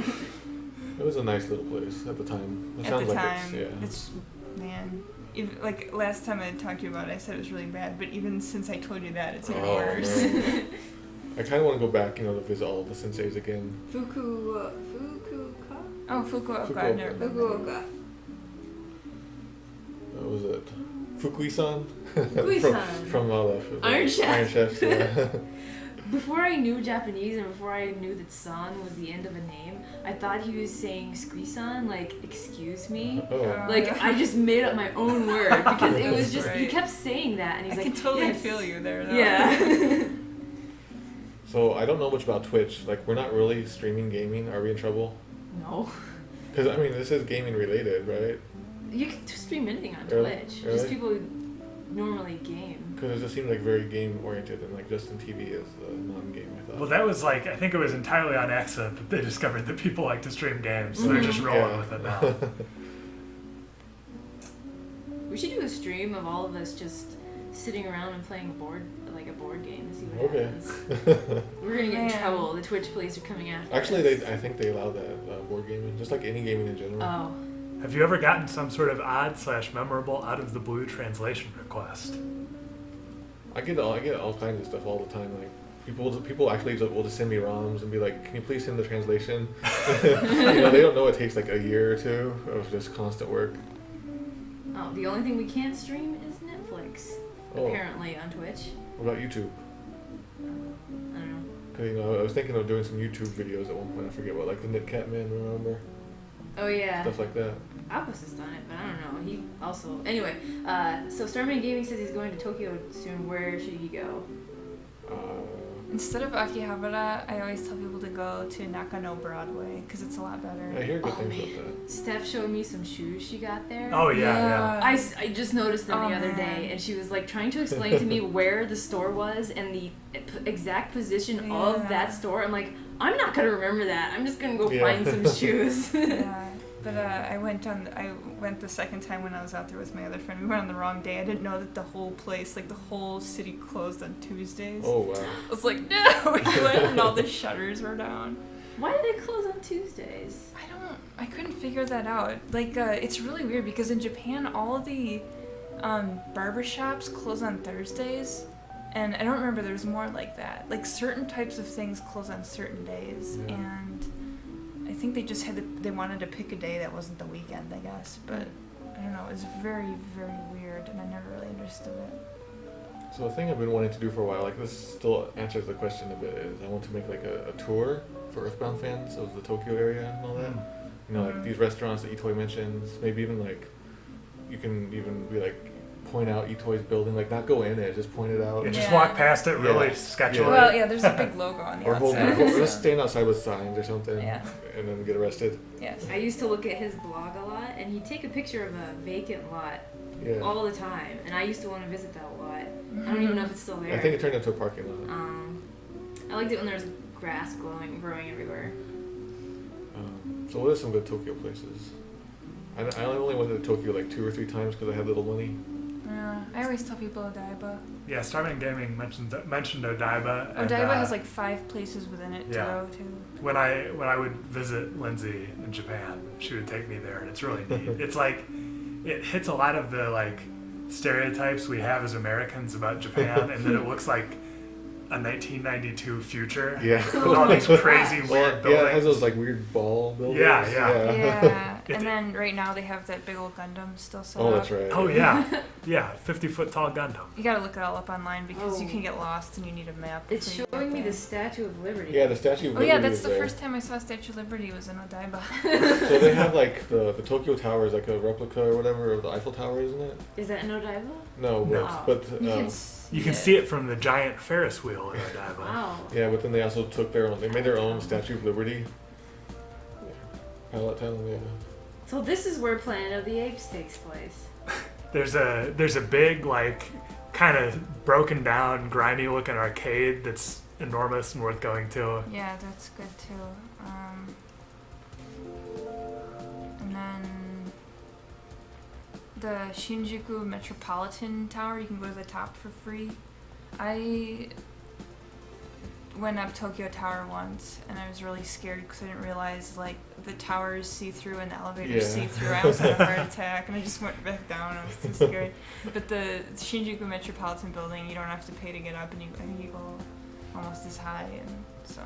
was a nice little place at the time. It At sounds the like time, it's it's man. Even, like last time I talked to you about it, I said it was really bad. But even since I told you that, it's even Oh, worse. no. I kind of want to go back, to visit all of the senseis again. Fukuoka? Oh, Fukuoka. Fukuoka. I've never been there. Fukuoka. What was it? Fukui-san? Fukui-san. from Iron Chef. Iron Chefs, yeah. Before I knew Japanese and before I knew that san was the end of a name, I thought he was saying squee-san, like, excuse me. Oh. Like, I just made up my own word because it was just, he Right. kept saying that and he's I like, can totally yes. feel you there. Though. Yeah. So I don't know much about Twitch. Like, we're not really streaming gaming. Are we in trouble? No. Because, this is gaming related, right? You can stream anything on Really? Twitch. Really? Just people who normally game. Because it just seemed like very game oriented, and like Justin TV is non-game, I thought. Well, that was like, I think it was entirely on accident that they discovered that people like to stream games, so they're just rolling Yeah. with it now. We should do a stream of all of us just sitting around and playing a board game to see what Okay. happens. We're gonna get in Man. trouble. The Twitch police are coming after us. Actually, I think they allow that board gaming, just like any gaming in general. Oh. Have you ever gotten some sort of odd/memorable out of the blue translation request? I get all kinds of stuff all the time. Like people actually will just send me ROMs and be like, "Can you please send the translation?" They don't know it takes like a year or two of just constant work. Oh, the only thing we can't stream is Netflix. Oh. Apparently on Twitch. What about YouTube? I don't know. 'Cause, I was thinking of doing some YouTube videos at one point. I forget what, like the Knit Man, remember? Oh yeah. Stuff like that. Albus has done it, but I don't know. He also anyway. So Starman Gaming says he's going to Tokyo soon. Where should he go? Instead of Akihabara, I always tell people to go to Nakano Broadway because it's a lot better. I hear good Oh, things man. about that. Steph showed me some shoes she got there. Oh yeah. I just noticed them Oh, the other man. day, and she was like trying to explain to me where the store was and the exact position of Yeah. that store. I'm like, I'm not gonna remember that. I'm just gonna go Yeah. find some shoes. Yeah, but I went the second time when I was out there with my other friend. We went on the wrong day. I didn't know that the whole place, like the whole city, closed on Tuesdays. Oh wow. I was like, no, we went and all the shutters were down. Why do they close on Tuesdays? I couldn't figure that out. Like, it's really weird because in Japan, all of the barber shops close on Thursdays. And I don't remember, there's more like that. Like, certain types of things close on certain days. Yeah. And I think they just they wanted to pick a day that wasn't the weekend, I guess. But I don't know, it was very, very weird, and I never really understood it. So a thing I've been wanting to do for a while, like this still answers the question a bit, is I want to make like a tour for EarthBound fans of the Tokyo area and all that. Like these restaurants that Itoi mentions, maybe even like you can even be like point out Itoi's building, like not go in it, just point it out. Yeah, just Yeah. walk past it really Yeah. sketchily. Yeah. Well, yeah, there's a big logo on the Or outside. just stand outside with signs or something, Yeah. and then get arrested. Yes. I used to look at his blog a lot, and he'd take a picture of a vacant lot Yeah. all the time, and I used to want to visit that lot. I don't even know if it's still there. I think it turned into a parking lot. I liked it when there was grass growing everywhere. So what are some good Tokyo places? I only went to Tokyo like 2 or 3 times because I had little money. Yeah, I always tell people Odaiba. Yeah, Starman Gaming mentioned Odaiba. And, Odaiba has like 5 places within it to yeah. go to. when I would visit Lindsay in Japan, she would take me there, and it's really neat. It's like it hits a lot of the like stereotypes we have as Americans about Japan, and then it looks like a 1992 future. Yeah. With all these crazy weird buildings. Yeah, it has those like weird ball buildings. Yeah, yeah. Yeah, It- and then right now they have that big old Gundam still set Oh, up. that's right. Oh yeah, yeah, 50-foot tall Gundam. You gotta look it all up online because you Oh. can get lost and you need a map. It's before you showing get me there. the Statue of Liberty. Yeah, the Statue of Oh Liberty yeah, that's is the there. first time I saw Statue of Liberty was in Odaiba. So they have like the Tokyo Tower is like a replica or whatever of the Eiffel Tower, isn't it? Is that in Odaiba? No, No. but You can You can see it from the giant Ferris wheel in Odaiba. Wow. yeah, but then they also took their own. They made their own Statue of Liberty. Pilot Town, yeah. So this is where Planet of the Apes takes place. There's a big like kind of broken down, grimy looking arcade that's enormous and worth going to. Yeah, that's good too. And then the Shinjuku Metropolitan Tower, you can go to the top for free. I went up Tokyo Tower once, and I was really scared because I didn't realize like the towers see through and the elevators see through. I almost had a heart attack, and I just went back down. I was too scared. But the Shinjuku Metropolitan Building, you don't have to pay to get up, and I think you go almost as high, and so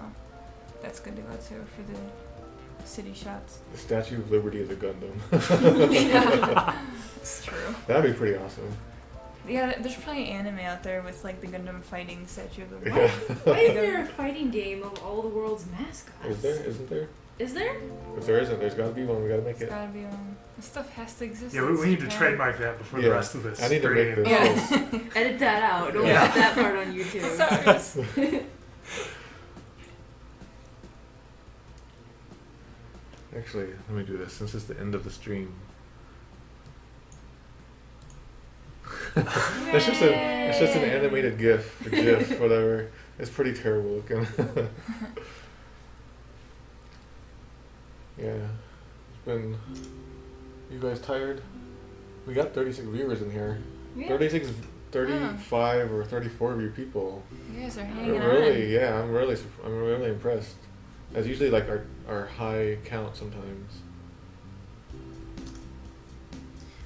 that's good to go to for the city shots. The Statue of Liberty is a Gundam. Yeah, it's true. That'd be pretty awesome. Yeah, there's probably anime out there with like the Gundam fighting Statue of Liberty. Yeah. Why is there a fighting game of all the world's mascots? Is there? Isn't there? Is there? If there isn't, there's gotta be one. We gotta make It's it. gotta be one. This stuff has to exist. Yeah, we need to trademark that before the rest of this. I need to make stream. this. Yeah. Edit that out. Don't Yeah. put that part on YouTube. Sorry. Actually, let me do this since it's the end of the stream. It's just an animated GIF, or GIF, whatever. It's pretty terrible looking. Yeah, it's been. You guys tired? We got 36 viewers in here. Yeah. 35 or 34 of you people. You guys are hanging Really, yeah, I'm really impressed. That's usually like our high count sometimes.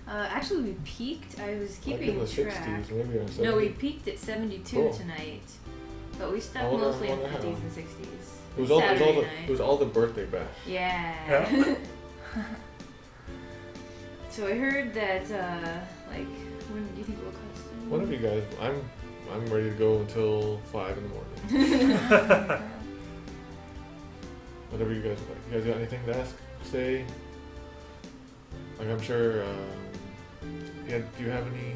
Actually, we peaked. I was Like in keeping the track. 60s, maybe on 70s. No, we peaked at 72 Cool. tonight, but we I stuck wonder- mostly in wonder how. 50s and 60s. It was all Saturday the night. it was all the birthday bash. Yeah. Yeah. So I heard that, like, when do you think we'll cut soon? Whatever you guys, I'm ready to go until 5 in the morning. Whatever you guys would like. You guys got anything to ask? Say. Like I'm sure. Yeah. Do you have any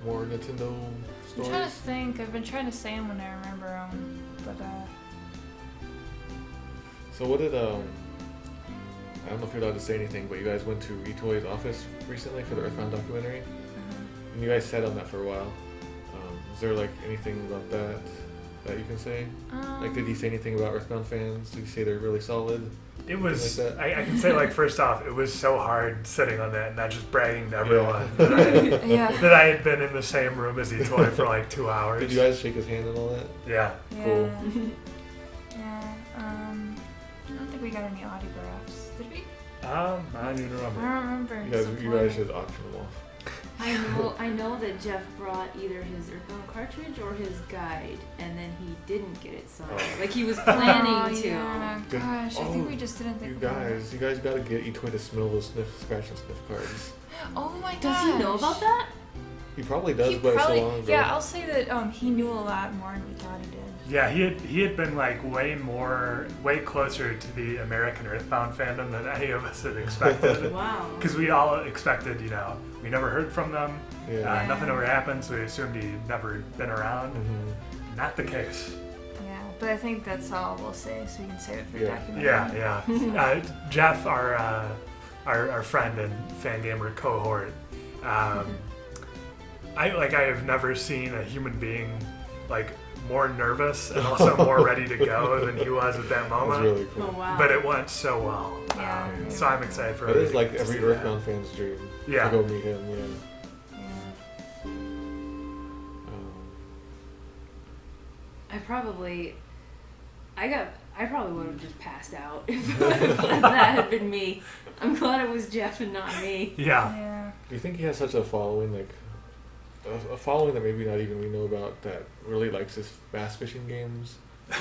more Nintendo I'm stories? trying to think. I've been trying to say them when I remember them, but So what did I don't know if you're allowed to say anything, but you guys went to Itoi's office recently for the EarthBound documentary, and you guys sat on that for a while. Is there like anything about that you can say? Like, did he say anything about EarthBound fans? Did he say they're really solid? It was, Like that? I can say, like, first off, it was so hard sitting on that and not just bragging to everyone that, yeah. that I had been in the same room as Itoi for like 2 hours. Did you guys shake his hand and all that? Yeah. Yeah. Cool. Yeah. I don't think we got any autographs. Did we? I don't even I remember. don't remember. You guys Disappointed. should auction them off. I know that Jeff brought either his EarthBound cartridge or his guide, and then he didn't get it signed. Like he was planning to. Yeah. Good. Gosh, I think we just didn't think You about it. guys gotta get Itoi to smell those scratch and sniff cards. Oh my gosh. Does he know about that? He probably does, He but probably, so long ago. yeah, I'll say that he knew a lot more than we thought he did. Yeah, he had been like way closer to the American EarthBound fandom than any of us had expected. Wow. Because we all expected, we never heard from them. Yeah. Nothing ever happened, so we assumed he'd never been around. Mhm. Not the case. Yeah, but I think that's all we'll say, so you can save it for Yeah. documentary. Yeah. Jeff, our friend and Fangamer cohort, I have never seen a human being like more nervous and also more ready to go than he was at that That was moment. really cool. Oh wow. But it went so well. Yeah. So I'm excited for That is everybody like to every see that. EarthBound fan's dream. Yeah. To go meet him, yeah. Yeah. I probably would have just passed out if that had been me. I'm glad it was Jeff and not me. Yeah. Yeah. Do you think he has such a following, like a following that maybe not even we know about, that really likes his bass fishing games?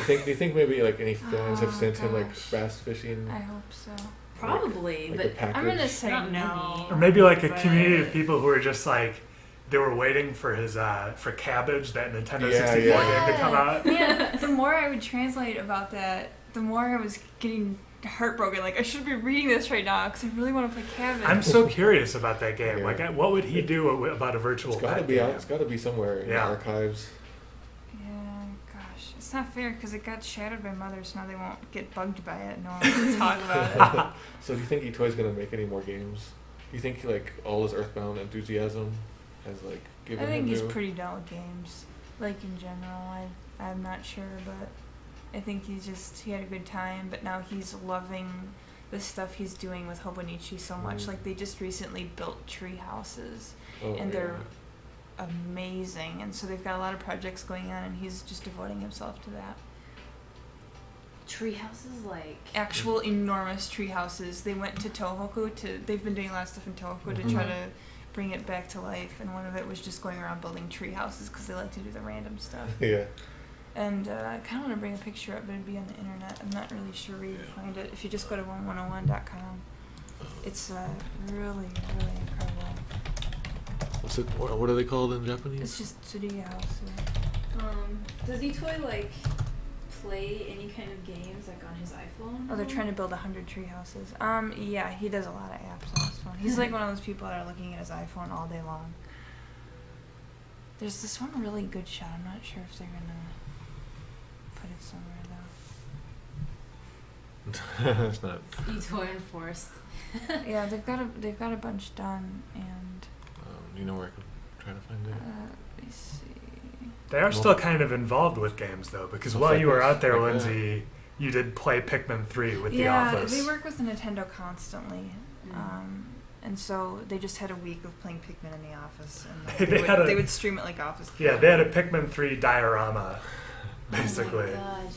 Do you think maybe like any fans have sent him like gosh. bass fishing? I hope so. Probably, Like but a package? I'm gonna say Not no. many. Or maybe like a but- community of people who are just like, they were waiting for his for Cabbage, that Nintendo Yeah, 64 yeah. game to come out. Man, the more I would translate about that, the more I was getting heartbroken. Like, I should be reading this right now because I really want to play Cabbage. I'm so curious about that game. Yeah. Like, what would he do about a virtual It's gotta pet be game? out. It's gotta be somewhere in the Yeah. archives. Yeah, gosh. It's not fair because it got shadowed by Mother, so now they won't get bugged by it. No one can talk about it. So do you think Itoi's gonna make any more games? Do you think like all his EarthBound enthusiasm has like given I think him he's new? pretty done with games. Like, in general, I'm not sure, but I think he had a good time, but now he's loving the stuff he's doing with Hobonichi so much. Mm. Like, they just recently built Treehouses, Oh, and yeah. they're amazing, and so they've got a lot of projects going on, and he's just devoting himself to that. Treehouse is like. Actual enormous tree houses. They went to Tohoku they've been doing a lot of stuff in Tohoku to try to bring it back to life, and one of it was just going around building tree houses because they like to do the random stuff. Yeah. And I kind of want to bring a picture up, but it'd be on the internet. I'm not really sure where you'd find it. If you just go to 1101.com, it's really, really incredible. What's it? What are they called in Japanese? It's just Treehouse. Does Itoy like play any kind of games like on his iPhone? Oh, they're trying to build 100 tree houses. Yeah, he does a lot of apps on his phone. He's like one of those people that are looking at his iPhone all day long. There's this one really good shot. I'm not sure if they're gonna put it somewhere though. It's not. Itoy and Forrest. Yeah, they've got a bunch done, and You know where I can try to find it? let me see. They are still kind of involved with games though, because while you were out there, Like that. Lindsay, you did play Pikmin 3 with The Yeah, Office. they work with Nintendo constantly. And so they just had a week of playing Pikmin in the office, and they would stream it like Office. Yeah, they had a Pikmin 3 diorama, basically. Oh my gosh.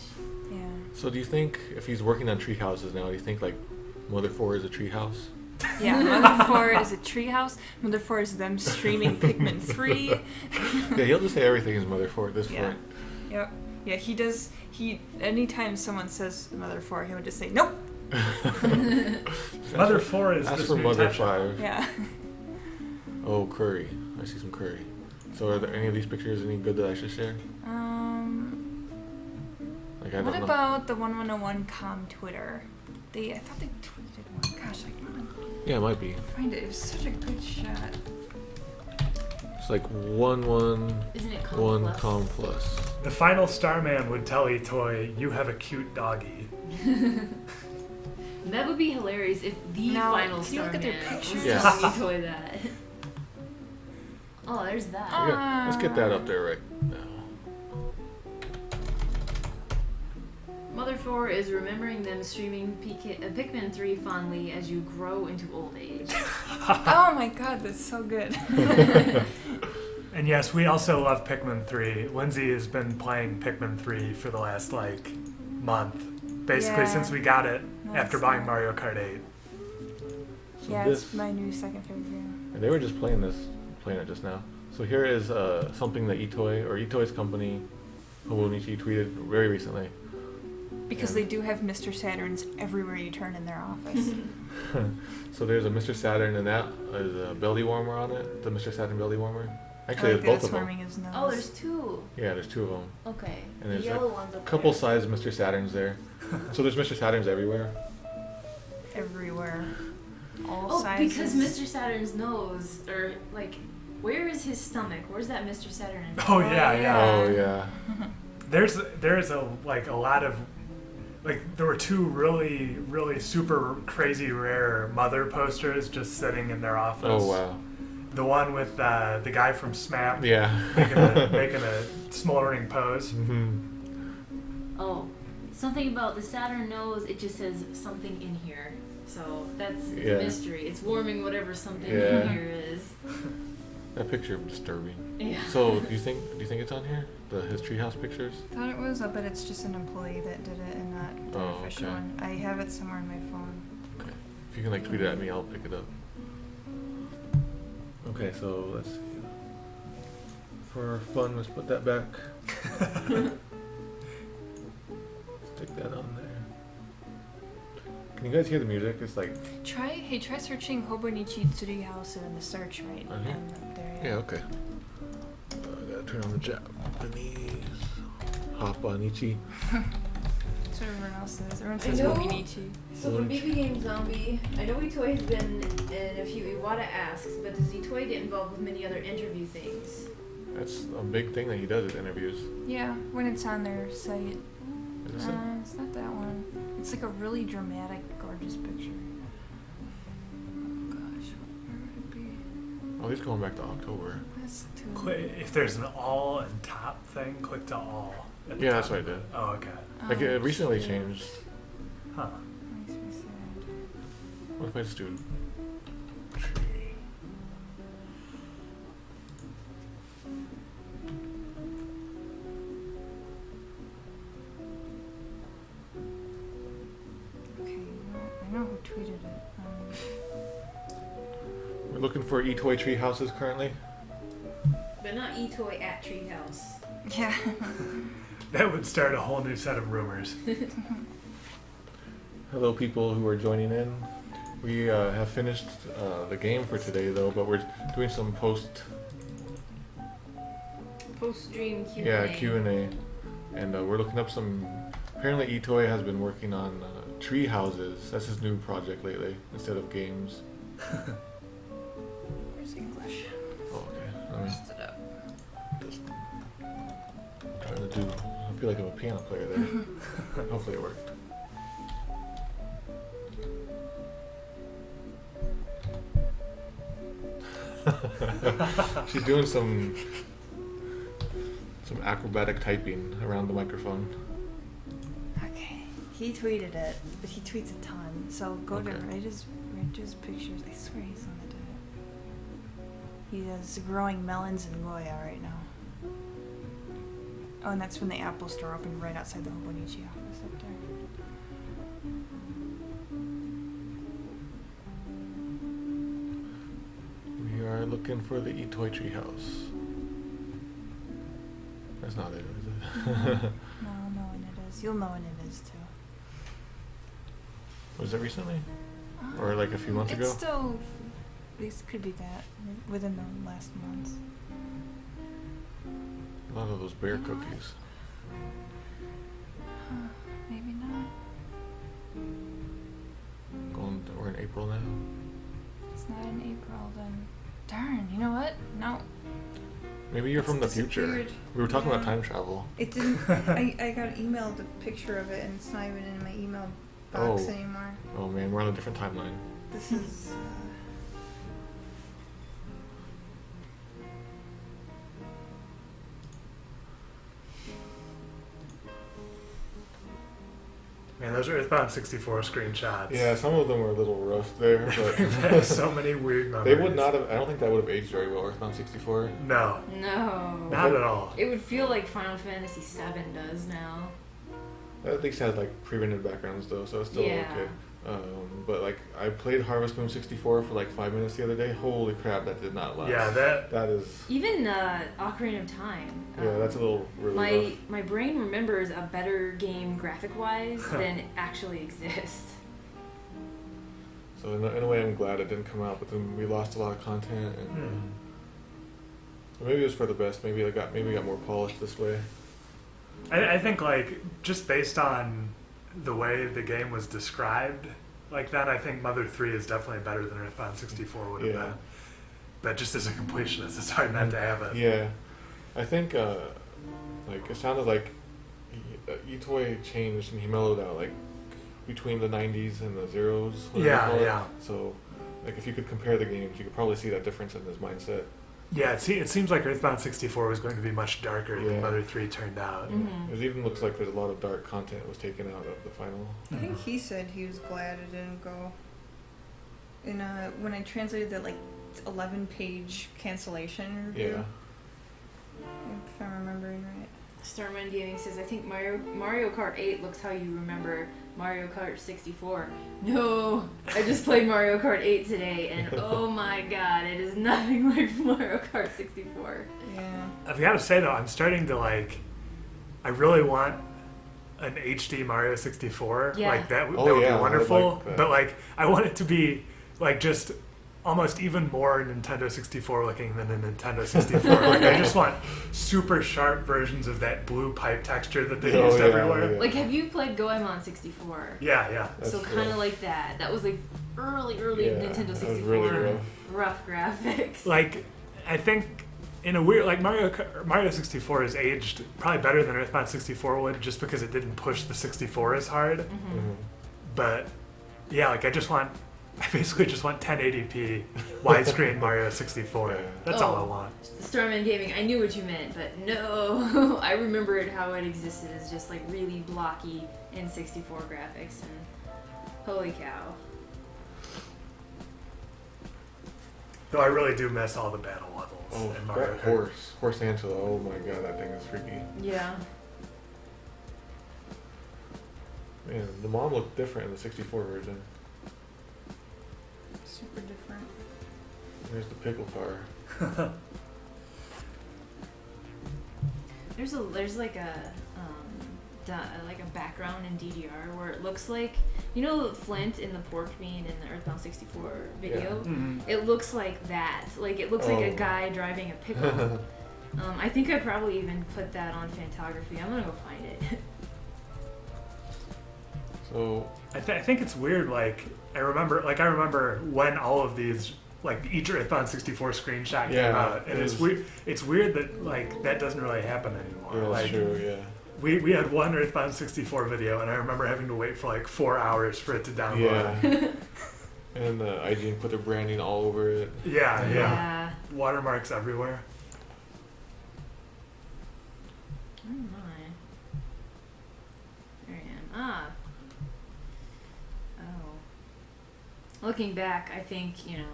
Yeah. So do you think if he's working on tree houses now, do you think like Mother 4 is a tree house? Yeah, Mother 4 is a treehouse. Mother 4 is them streaming Pikmin 3. Yeah, he'll just say everything is Mother 4 at this point. Yep. Yeah, he does. Anytime someone says Mother 4, he would just say, nope. Mother 4 is That's this for new Mother type shop. 5. Yeah. Oh, curry. I see some curry. So are there any of these pictures any good that I should share? Like I What don't know. about the 1101com Twitter? I thought they tweeted one. Gosh, I can't Yeah, it might be. find it. It was such a good shot. It's like 111 Isn't it Com com plus. The final Starman would tell Itoy, "You have a cute doggy." That would be hilarious if the Now, final can you look at their Starman was pictures? Yeah. telling Itoy that. Oh, there's that. Yeah, let's get that up there right now. Mother 4 is remembering them streaming Pikmin 3 fondly as you grow into old age. Oh my god, that's so good. And yes, we also love Pikmin 3. Lindsay has been playing Pikmin 3 for the last month, basically Yeah. since we got it No, after it's buying not. Mario Kart 8. So Yeah, this, it's my new second favorite game. and they were just playing it just now. So here is something that Itoy's company, Hobonichi, tweeted very recently. Because they do have Mr. Saturns everywhere you turn in their office. So there's a Mr. Saturn, and that is a belly warmer on it. The Mr. Saturn belly warmer. Actually, I there's like that both it's of them. warming his nose. Oh, there's two. Yeah, there's two of them. Okay. And The there's yellow one's a up couple there. sized Mr. Saturns there. So there's Mr. Saturns everywhere. Everywhere. All Oh, sizes. because Mr. Saturn's nose, or where is his stomach? Where's that Mr. Saturn? In Oh yeah. Oh yeah. There's a lot of there were two really really super crazy rare mother posters just sitting in their office. Oh wow. The one with the guy from SMAP Yeah. making a smoldering pose. Oh, something about the Saturn nose. It just says something in here. So that's the Yeah. mystery. It's warming whatever something Yeah. in here is. That picture disturbing. Yeah. So do you think it's on here? His treehouse pictures? Thought it was, but it's just an employee that did it and not the Oh, official okay. one. I have it somewhere on my phone. Okay. If you can tweet it at me, I'll pick it up. Okay, so let's see. For fun, let's put that back. Stick that on there. Can you guys hear the music? It's like Try searching Hobonichi Treehouse in the search right. On here? And up there, yeah, okay. I gotta turn on the Japanese. Hop on Ichi. That's what everyone else says. Everyone says know. Hobonichi. So for BB Game Zombie, I know Itoy has been in a few Iwata Asks, but does Itoy get involved with many other interview things? That's a big thing that he does at interviews. Yeah, when it's on their site. Is it? It's not that one. It's like a really dramatic, gorgeous picture. Oh gosh, where would it be? Oh, he's going back to October. That's too. If there's an all and top thing, click to all. at the Yeah, top. that's what I did. Oh, okay. Like Oh, it recently shit. changed. Huh. Makes me sad. What if I just do tree? tweeted it. We're looking for eToy tree houses currently. But not eToy at Treehouse. Yeah. That would start a whole new set of rumors. Hello, people who are joining in. We have finished the game for today, though, but we're doing some Post-stream Q&A. Yeah, Q&A, and we're looking up some. Apparently, eToy has been working on tree houses. That's his new project lately, instead of games. Where's English? Oh, okay. Let me Post it up. just trying to do. I feel like I'm a piano player there. Hopefully, it worked. She's doing some acrobatic typing around the microphone. Okay. He tweeted it, but he tweets a ton. So go to Okay. rate his pictures. I swear he's on the do it. He is growing melons in Goya right now. Oh, and that's when the Apple Store opened right outside the Hobonichi office up there. We are looking for the eToy treehouse. That's not it, is it? No, no, and it is. You'll know when it is too. Was it recently? Or like a few months It's ago? still. This could be that within the last month. A lot of those bear cookies. Maybe not. We're in April now. It's not in April then. Darn. You know what? No. Maybe you're It's from the future. disappeared. We were talking about Yeah. time travel. It didn't. I got emailed a picture of it, and it's not even in my email box Oh. anymore. Oh man, we're on a different timeline. This is. Man, those are EarthBound 64 screenshots. Yeah, some of them were a little rough there, There's but so many weird memories. they would not have. I don't think that would have aged very well. EarthBound 64. No, No. not at all. It would feel like Final Fantasy VII does now. That at least has like pre-rendered backgrounds though, so it's still Yeah. okay. But like I played Harvest Moon 64 for like 5 minutes the other day. Holy crap, that did not last. Yeah, that is. Even Ocarina of Time. Yeah, that's a little really My rough. my brain remembers a better game graphic wise than actually exists. So in a way, I'm glad it didn't come out. But then we lost a lot of content, and maybe it was for the best. Maybe it got more polished this way. I think like just based on the way the game was described like that, I think Mother 3 is definitely better than EarthBound 64 would have Yeah. been. But just as a completionist, it's hard not to have it. Yeah, I think like it sounded like eToy changed and he mellowed out like between the 90s and the zeros. whatever you call it. Yeah. So like if you could compare the games, you could probably see that difference in his mindset. Yeah, it seems like EarthBound 64 was going to be much darker Yeah. than Mother 3 turned out. Mm-hmm. It even looks like there's a lot of dark content was taken out of the final. I think he said he was glad it didn't go. In when I translated that like 11-page cancellation review. Yeah. If I'm remembering right. Starman Gaming says, I think Mario Kart 8 looks how you remember Mario Kart 64. No, I just played Mario Kart 8 today, and oh my god, it is nothing like Mario Kart 64. Yeah. I've got to say though, I'm starting to like. I really want an HD Mario 64. Yeah. Like that, Oh, that would yeah, I be would wonderful. like that. But like, I want it to be like just almost even more Nintendo 64 looking than a Nintendo 64. Like I just want super sharp versions of that blue pipe texture that they Oh, used yeah, everywhere. yeah. Like, have you played Goemon 64? Yeah. That's So kind rough. of like that. That was like early Yeah, Nintendo that 64. was really rough. Rough graphics. Like, I think in a weird like Mario 64 is aged probably better than EarthBound 64 would, just because it didn't push the 64 as hard. Mm-hmm. Mhm. But yeah, like I basically just want 1080p widescreen Mario 64. Yeah. That's all I Oh. want. Starman Gaming, I knew what you meant, but no. I remember it how it existed as just like really blocky N64 graphics, and holy cow. Though I really do miss all the battle levels Oh, in Mario that Kart. horse Angela. Oh my god, that thing is freaky. Yeah. Man, the mom looked different in the 64 version. Super different. There's the pickle car. There's like a background in DDR where it looks like, you know, Flint in the pork bean in the EarthBound 64 video. Yeah. Mm-hmm. It looks like that. Like it looks like a guy driving a pickle. I think I probably even put that on Phantography. I'm gonna go find it. So I think it's weird. Like I remember when all of these, like each EarthBound 64 screenshot came out, and it's weird. It's weird that like that doesn't really happen anymore. yeah, like, that's true. Yeah. We had one EarthBound 64 video, and I remember having to wait for like 4 hours for it to download. Yeah. And IGN put their branding all over it. Yeah. Watermarks everywhere. Oh my. There I am. Oh. Looking back, I think, you know,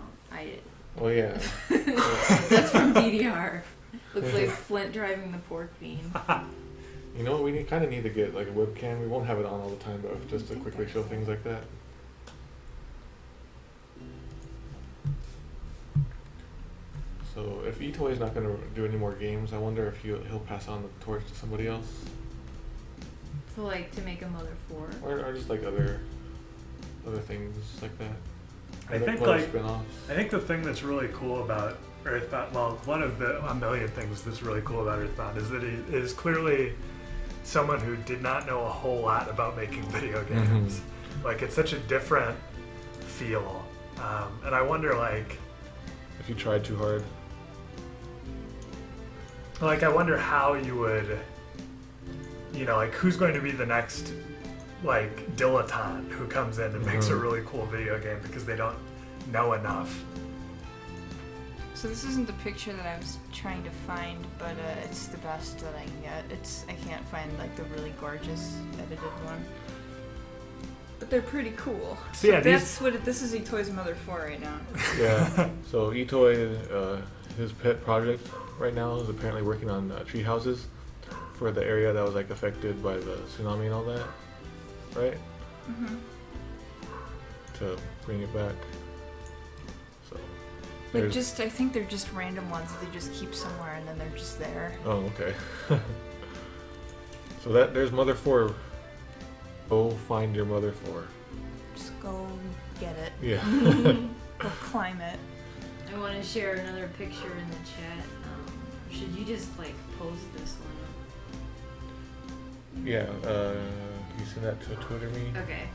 Oh yeah. that's from DDR. Looks like Flint driving the pork bean. You know what? We kind of need to get like a webcam. We won't have it on all the time, but just to quickly show things like that. So if Itoy is not going to do any more games, I wonder if he'll pass on the torch to somebody else, So like to make a Mother 4. or just like other things like that. I Other think Mother like spin-offs. I think the thing that's really cool about EarthBound, well, one of the a million things that's really cool about EarthBound is that he is clearly someone who did not know a whole lot about making video games. Like it's such a different feel, and I wonder like If you tried too hard. I wonder how you would, you know, like who's going to be the next like dilettante who comes in and makes a really cool video game because they don't know enough. So this isn't the picture that I was trying to find, but it's the best that I can get. I can't find like the really gorgeous edited one. But they're pretty cool. So yeah, this is Itoy's Mother 4 right now. Yeah. So Itoy, his pet project right now is apparently working on tree houses for the area that was like affected by the tsunami and all that, right? Mm-hmm. To bring it back. So. Like there's- I think they're just random ones that they just keep somewhere and then they're just there. Oh, okay. So there's Mother 4. Go find your Mother 4. Just go get it. Yeah. Go climb it. I want to share another picture in the chat. Should you just like post this one? Yeah. You send that to Twitter me. Okay.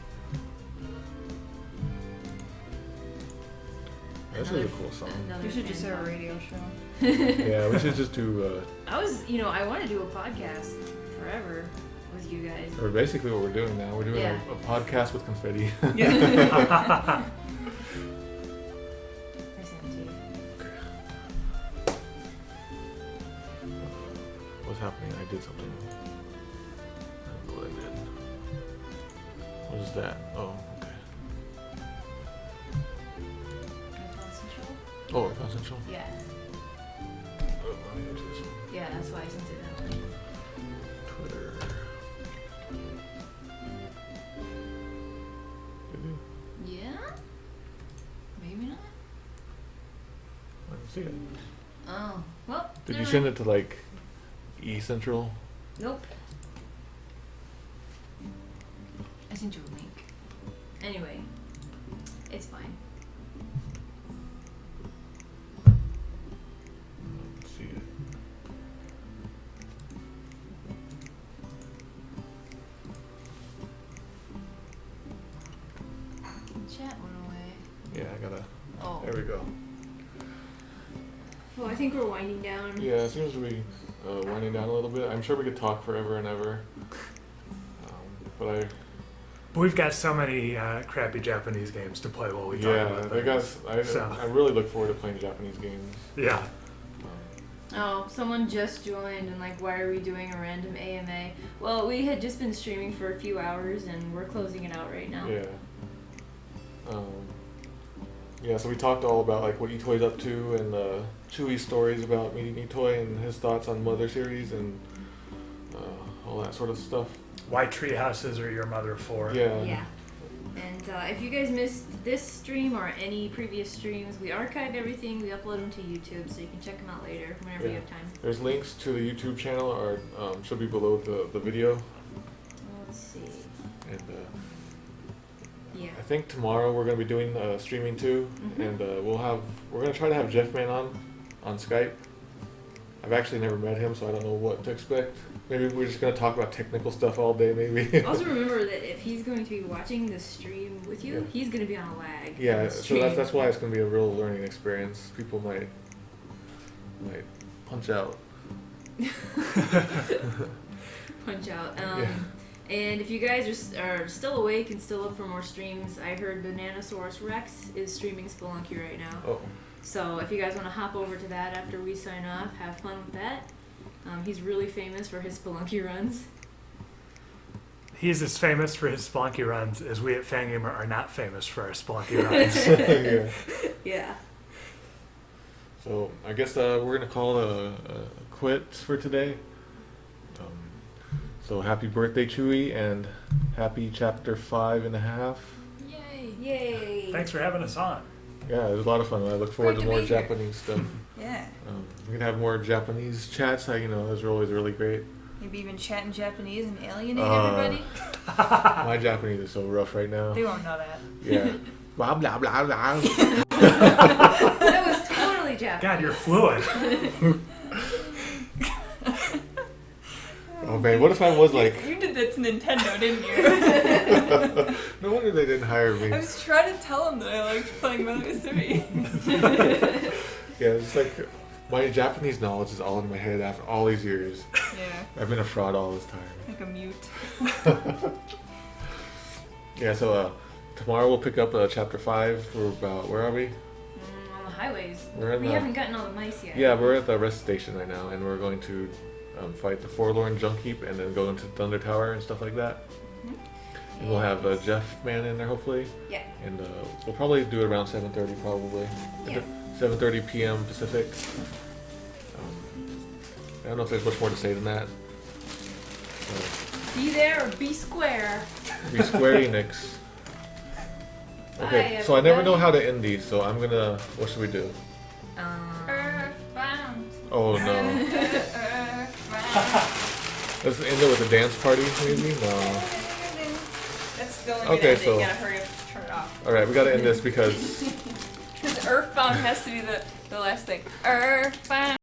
This is a cool song. Another We should just have a fan radio show. Yeah, we should just do. I want to do a podcast forever with you guys. Or basically what we're doing now. We're doing Yeah. a podcast with confetti. I sent it to you. What's happening? I did something. I don't know what I did. What is that? Oh, okay. Oh, Central? Yeah. Oh, let me go to this one. Yeah, that's why I sent it that way. Twitter. Did you? Yeah? Maybe not. I didn't see it. Oh, well. Did you never send mind. it to like eCentral? Nope. I sent you a link. Anyway, it's fine. Let's see it. Chat went away. Yeah, I gotta. Oh. There we go. Well, I think we're winding down. Yeah, as soon as we winding down a little bit, I'm sure we could talk forever and ever. But We've got so many crappy Japanese games to play while we talk about I really look forward to playing Japanese games. Yeah. Oh, someone just joined and like, why are we doing a random AMA? Well, we had just been streaming for a few hours and we're closing it out right now. Yeah. Yeah, so we talked all about like what Itoy's up to and Chewy's stories about meeting Itoy and his thoughts on Mother series and all that sort of stuff. Why tree houses are your Mother 4. Yeah. Yeah. And if you guys missed this stream or any previous streams, we archive everything. We upload them to YouTube, so you can check them out later whenever you have time. There's links to the YouTube channel, or should be below the video. Let's see. And Yeah. I think tomorrow we're gonna be doing streaming too, and we're gonna try to have Jeff Man on Skype. I've actually never met him, so I don't know what to expect. Maybe we're just gonna talk about technical stuff all day, maybe. Also remember that if he's going to be watching the stream with you, he's going to be on a lag. Yeah, so that's why it's gonna be a real learning experience. People might punch out. Punch out. Yeah. And if you guys are still awake and still up for more streams, I heard Bananasaurus Rex is streaming Spelunky right now. Oh. So if you guys want to hop over to that after we sign off, have fun with that. He's really famous for his Spelunky runs. He's as famous for his Spelunky runs as we at Fangamer are not famous for our Spelunky runs. Yeah. Yeah. So I guess we're gonna call it quits for today. So happy birthday, Chewy, and happy chapter 5.5. Yay! Yay! Thanks for having us on. Yeah, it was a lot of fun. I look forward Great to to more be here. Japanese stuff. Yeah. We can have more Japanese chats. Those are always really great. Maybe even chat in Japanese and alienate Uh, everybody. My Japanese is so rough right now. They won't know that. Yeah. Blah blah blah blah. That was totally Japanese. God, you're fluent. Oh man, what if I was like? You did that to Nintendo, didn't you? No wonder they didn't hire me. I was trying to tell them that I liked playing Mario 3. Yeah, it's like my Japanese knowledge is all in my head after all these years. Yeah, I've been a fraud all this time. like a mute. Yeah, so tomorrow we'll pick up chapter 5. We're about, where are we? On the highways. We're in We the- haven't gotten all the mice yet. Yeah, we're at the rest station right now, and we're going to fight the Forlorn Junk Heap and then go into Thunder Tower and stuff like that. And we'll have Jeff Man in there hopefully. Yeah. And we'll probably do it around 7:30 probably. Yeah. 7:30 p.m. Pacific. I don't know if there's much more to say than that. Be there or be square. Be Square Enix. Okay, Bye, so I never know everybody. how to end these, so I'm gonna. What should we do? EarthBound. Oh no. EarthBound. Let's end it with a dance party, maybe? No. That's the only way Okay, to end it. so- You gotta hurry up and turn it off. Alright, we gotta end this because. Because EarthBound has to be the last thing. EarthBound.